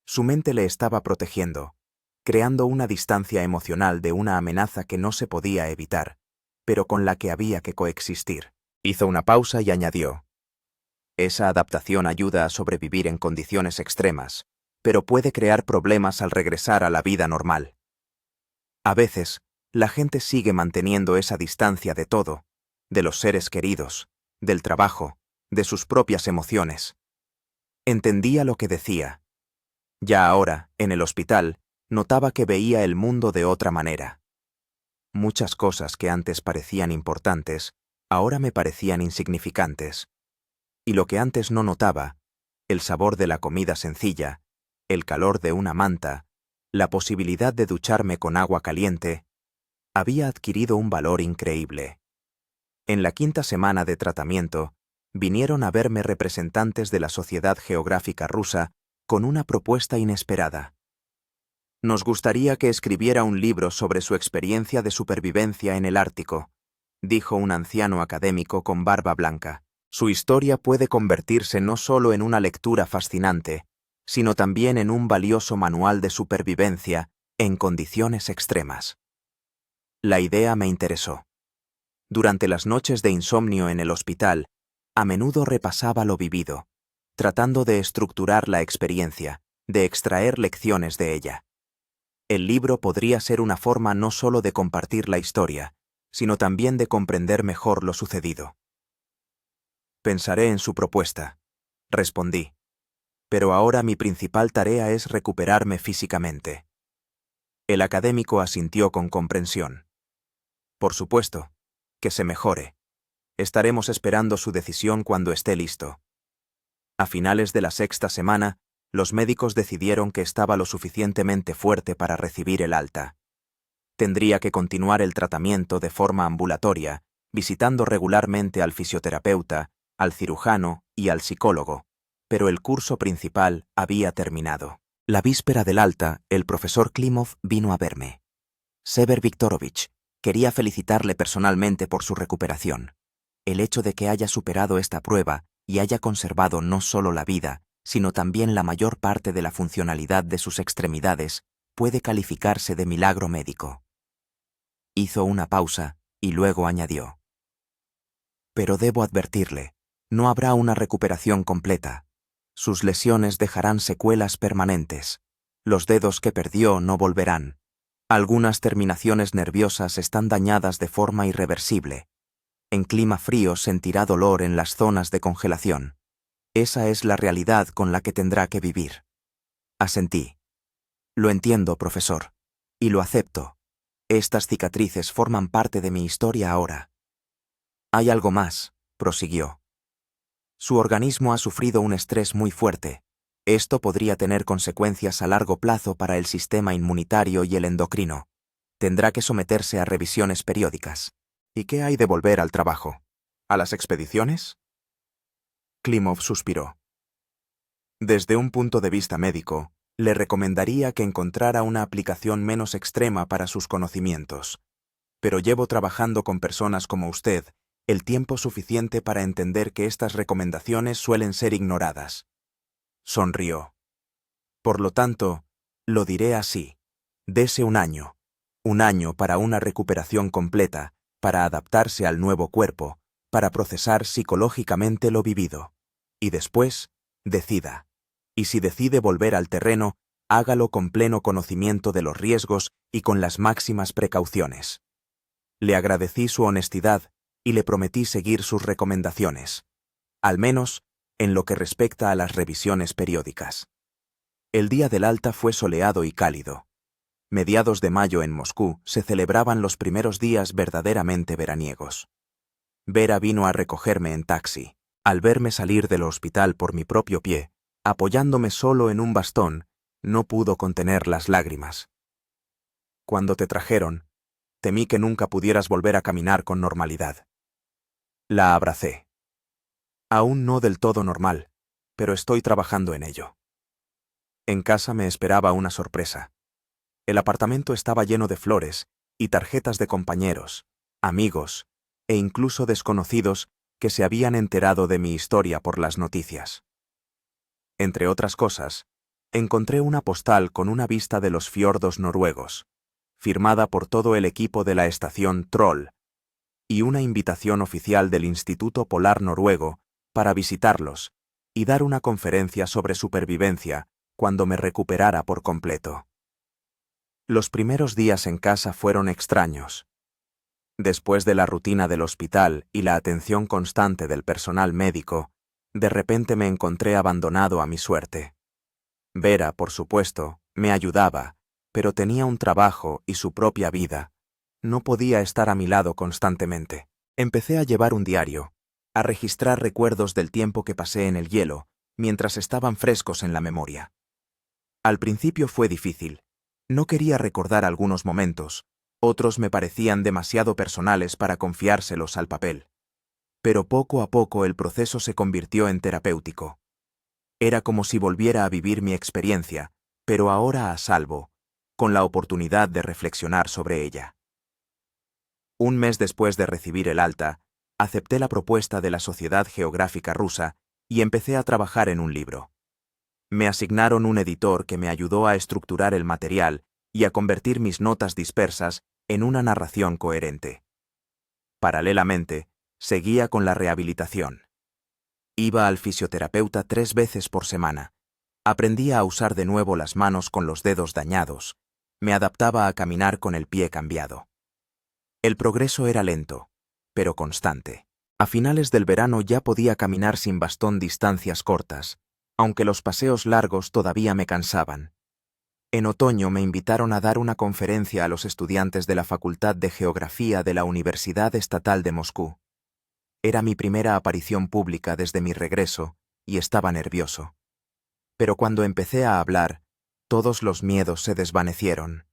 Su mente le estaba protegiendo, creando una distancia emocional de una amenaza que no se podía evitar, pero con la que había que coexistir. Hizo una pausa y añadió: esa adaptación ayuda a sobrevivir en condiciones extremas, pero puede crear problemas al regresar a la vida normal. A veces, la gente sigue manteniendo esa distancia de todo, de los seres queridos, del trabajo, de sus propias emociones. Entendía lo que decía. Ya ahora, en el hospital, notaba que veía el mundo de otra manera. Muchas cosas que antes parecían importantes, ahora me parecían insignificantes. Y lo que antes no notaba, el sabor de la comida sencilla, el calor de una manta, la posibilidad de ducharme con agua caliente, había adquirido un valor increíble. En la quinta semana de tratamiento, vinieron a verme representantes de la Sociedad Geográfica Rusa con una propuesta inesperada. Nos gustaría que escribiera un libro sobre su experiencia de supervivencia en el Ártico, dijo un anciano académico con barba blanca. Su historia puede convertirse no solo en una lectura fascinante, sino también en un valioso manual de supervivencia en condiciones extremas. La idea me interesó. Durante las noches de insomnio en el hospital, a menudo repasaba lo vivido, tratando de estructurar la experiencia, de extraer lecciones de ella. El libro podría ser una forma no solo de compartir la historia, sino también de comprender mejor lo sucedido. Pensaré en su propuesta, respondí. Pero ahora mi principal tarea es recuperarme físicamente. El académico asintió con comprensión. Por supuesto, que se mejore. Estaremos esperando su decisión cuando esté listo. A finales de la 6ª semana, los médicos decidieron que estaba lo suficientemente fuerte para recibir el alta. Tendría que continuar el tratamiento de forma ambulatoria, visitando regularmente al fisioterapeuta, al cirujano y al psicólogo, pero el curso principal había terminado. La víspera del alta, el profesor Klimov vino a verme. Sever Viktorovich, quería felicitarle personalmente por su recuperación. El hecho de que haya superado esta prueba y haya conservado no solo la vida, sino también la mayor parte de la funcionalidad de sus extremidades, puede calificarse de milagro médico. Hizo una pausa y luego añadió: pero debo advertirle, no habrá una recuperación completa. Sus lesiones dejarán secuelas permanentes. Los dedos que perdió no volverán. Algunas terminaciones nerviosas están dañadas de forma irreversible. En clima frío sentirá dolor en las zonas de congelación. Esa es la realidad con la que tendrá que vivir. Asentí. Lo entiendo, profesor. Y lo acepto. Estas cicatrices forman parte de mi historia ahora. Hay algo más, prosiguió. Su organismo ha sufrido un estrés muy fuerte. Esto podría tener consecuencias a largo plazo para el sistema inmunitario y el endocrino. Tendrá que someterse a revisiones periódicas. ¿Y qué hay de volver al trabajo? ¿A las expediciones? Klimov suspiró. Desde un punto de vista médico, le recomendaría que encontrara una aplicación menos extrema para sus conocimientos. Pero llevo trabajando con personas como usted el tiempo suficiente para entender que estas recomendaciones suelen ser ignoradas. Sonrió. Por lo tanto, lo diré así. Dese un año para una recuperación completa, para adaptarse al nuevo cuerpo, para procesar psicológicamente lo vivido. Y después, decida. Y si decide volver al terreno, hágalo con pleno conocimiento de los riesgos y con las máximas precauciones. Le agradecí su honestidad y le prometí seguir sus recomendaciones, al menos en lo que respecta a las revisiones periódicas. El día del alta fue soleado y cálido. Mediados de mayo en Moscú se celebraban los primeros días verdaderamente veraniegos. Vera vino a recogerme en taxi. Al verme salir del hospital por mi propio pie, apoyándome solo en un bastón, no pudo contener las lágrimas. Cuando te trajeron, temí que nunca pudieras volver a caminar con normalidad. La abracé. Aún no del todo normal, pero estoy trabajando en ello. En casa me esperaba una sorpresa. El apartamento estaba lleno de flores y tarjetas de compañeros, amigos e incluso desconocidos que se habían enterado de mi historia por las noticias. Entre otras cosas, encontré una postal con una vista de los fiordos noruegos, firmada por todo el equipo de la estación Troll, y una invitación oficial del Instituto Polar Noruego para visitarlos y dar una conferencia sobre supervivencia cuando me recuperara por completo. Los primeros días en casa fueron extraños. Después de la rutina del hospital y la atención constante del personal médico, de repente me encontré abandonado a mi suerte. Vera, por supuesto, me ayudaba, pero tenía un trabajo y su propia vida. No podía estar a mi lado constantemente. Empecé a llevar un diario, a registrar recuerdos del tiempo que pasé en el hielo, mientras estaban frescos en la memoria. Al principio fue difícil. No quería recordar algunos momentos, otros me parecían demasiado personales para confiárselos al papel. Pero poco a poco el proceso se convirtió en terapéutico. Era como si volviera a vivir mi experiencia, pero ahora a salvo, con la oportunidad de reflexionar sobre ella. Un mes después de recibir el alta, acepté la propuesta de la Sociedad Geográfica Rusa y empecé a trabajar en un libro. Me asignaron un editor que me ayudó a estructurar el material y a convertir mis notas dispersas en una narración coherente. Paralelamente, seguía con la rehabilitación. Iba al fisioterapeuta 3 veces por semana. Aprendía a usar de nuevo las manos con los dedos dañados. Me adaptaba a caminar con el pie cambiado. El progreso era lento, pero constante. A finales del verano ya podía caminar sin bastón distancias cortas, aunque los paseos largos todavía me cansaban. En otoño me invitaron a dar una conferencia a los estudiantes de la Facultad de Geografía de la Universidad Estatal de Moscú. Era mi primera aparición pública desde mi regreso y estaba nervioso. Pero cuando empecé a hablar, todos los miedos se desvanecieron.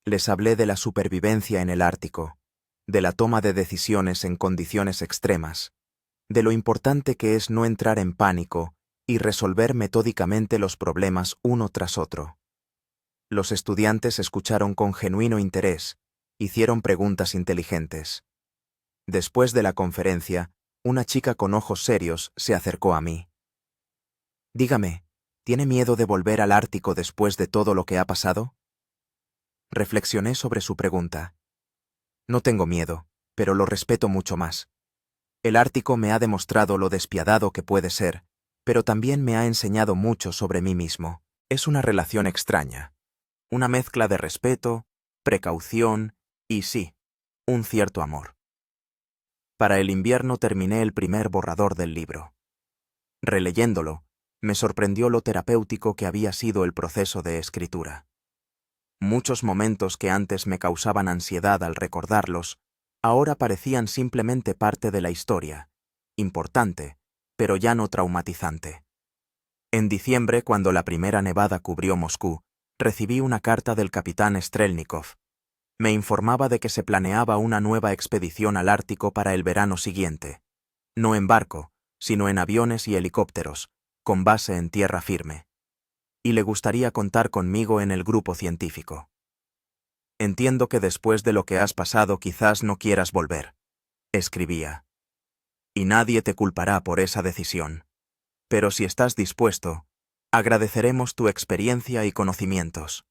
Les hablé de la supervivencia en el Ártico, de la toma de decisiones en condiciones extremas, de lo importante que es no entrar en pánico y resolver metódicamente los problemas uno tras otro. Los estudiantes escucharon con genuino interés, hicieron preguntas inteligentes. Después de la conferencia, una chica con ojos serios se acercó a mí. Dígame, ¿tiene miedo de volver al Ártico después de todo lo que ha pasado? Reflexioné sobre su pregunta. No tengo miedo, pero lo respeto mucho más. El Ártico me ha demostrado lo despiadado que puede ser, pero también me ha enseñado mucho sobre mí mismo. Es una relación extraña. Una mezcla de respeto, precaución y, sí, un cierto amor. Para el invierno terminé el primer borrador del libro. Releyéndolo, me sorprendió lo terapéutico que había sido el proceso de escritura. Muchos momentos que antes me causaban ansiedad al recordarlos, ahora parecían simplemente parte de la historia, importante, pero ya no traumatizante. En diciembre, cuando la primera nevada cubrió Moscú, recibí una carta del capitán Strelnikov. Me informaba de que se planeaba una nueva expedición al Ártico para el verano siguiente. No en barco, sino en aviones y helicópteros, con base en tierra firme. Y le gustaría contar conmigo en el grupo científico. Entiendo que después de lo que has pasado quizás no quieras volver, escribía. Y nadie te culpará por esa decisión. Pero si estás dispuesto, agradeceremos tu experiencia y conocimientos.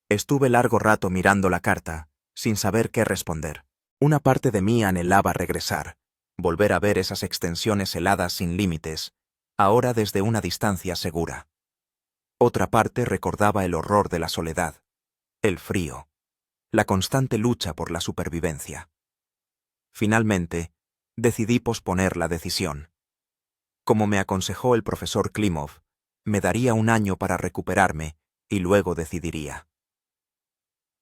Estuve largo rato mirando la carta, sin saber qué responder. Una parte de mí anhelaba regresar, volver a ver esas extensiones heladas sin límites, ahora desde una distancia segura. Otra parte recordaba el horror de la soledad, el frío, la constante lucha por la supervivencia. Finalmente, decidí posponer la decisión. Como me aconsejó el profesor Klimov, me daría un año para recuperarme y luego decidiría.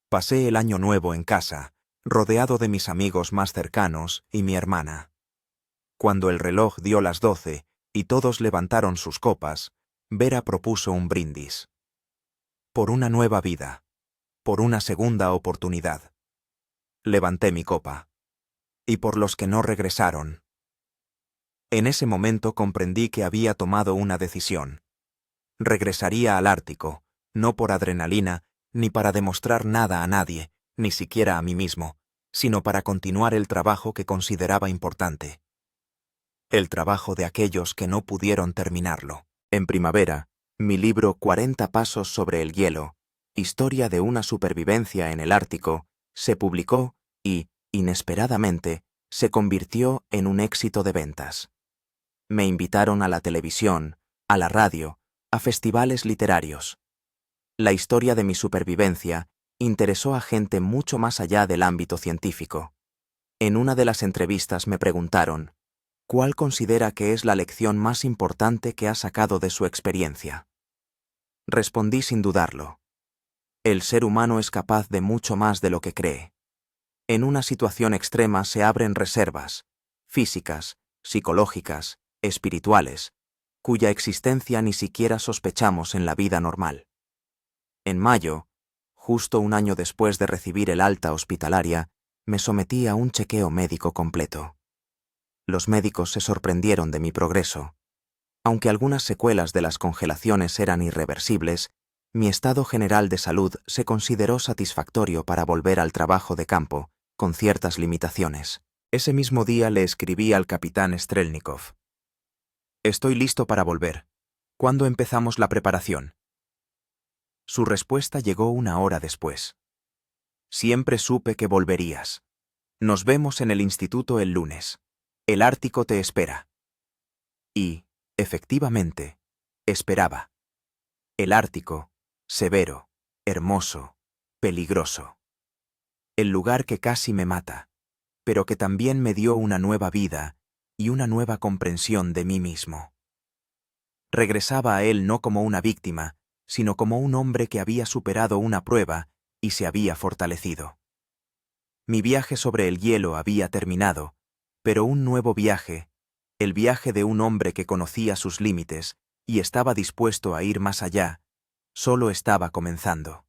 Pasé el año nuevo en casa, rodeado de mis amigos más cercanos y mi hermana. Cuando el reloj dio las 12 y todos levantaron sus copas, Vera propuso un brindis. Por una nueva vida, por una segunda oportunidad. Levanté mi copa. Y por los que no regresaron. En ese momento comprendí que había tomado una decisión. Regresaría al Ártico, no por adrenalina, ni para demostrar nada a nadie, ni siquiera a mí mismo, sino para continuar el trabajo que consideraba importante. El trabajo de aquellos que no pudieron terminarlo. En primavera, mi libro 40 pasos sobre el hielo, historia de una supervivencia en el Ártico, se publicó y, inesperadamente, se convirtió en un éxito de ventas. Me invitaron a la televisión, a la radio, a festivales literarios. La historia de mi supervivencia interesó a gente mucho más allá del ámbito científico. En una de las entrevistas me preguntaron, ¿cuál considera que es la lección más importante que ha sacado de su experiencia? Respondí sin dudarlo. El ser humano es capaz de mucho más de lo que cree. En una situación extrema se abren reservas, físicas, psicológicas, espirituales, cuya existencia ni siquiera sospechamos en la vida normal. En mayo, justo un año después de recibir el alta hospitalaria, me sometí a un chequeo médico completo. Los médicos se sorprendieron de mi progreso. Aunque algunas secuelas de las congelaciones eran irreversibles, mi estado general de salud se consideró satisfactorio para volver al trabajo de campo, con ciertas limitaciones. Ese mismo día le escribí al capitán Strelnikov. Estoy listo para volver. ¿Cuándo empezamos la preparación? Su respuesta llegó una hora después. Siempre supe que volverías. Nos vemos en el instituto el lunes. El Ártico te espera. Y, efectivamente, esperaba. El Ártico, severo, hermoso, peligroso. El lugar que casi me mata, pero que también me dio una nueva vida y una nueva comprensión de mí mismo. Regresaba a él no como una víctima, sino como un hombre que había superado una prueba y se había fortalecido. Mi viaje sobre el hielo había terminado, pero un nuevo viaje, el viaje de un hombre que conocía sus límites y estaba dispuesto a ir más allá, solo estaba comenzando.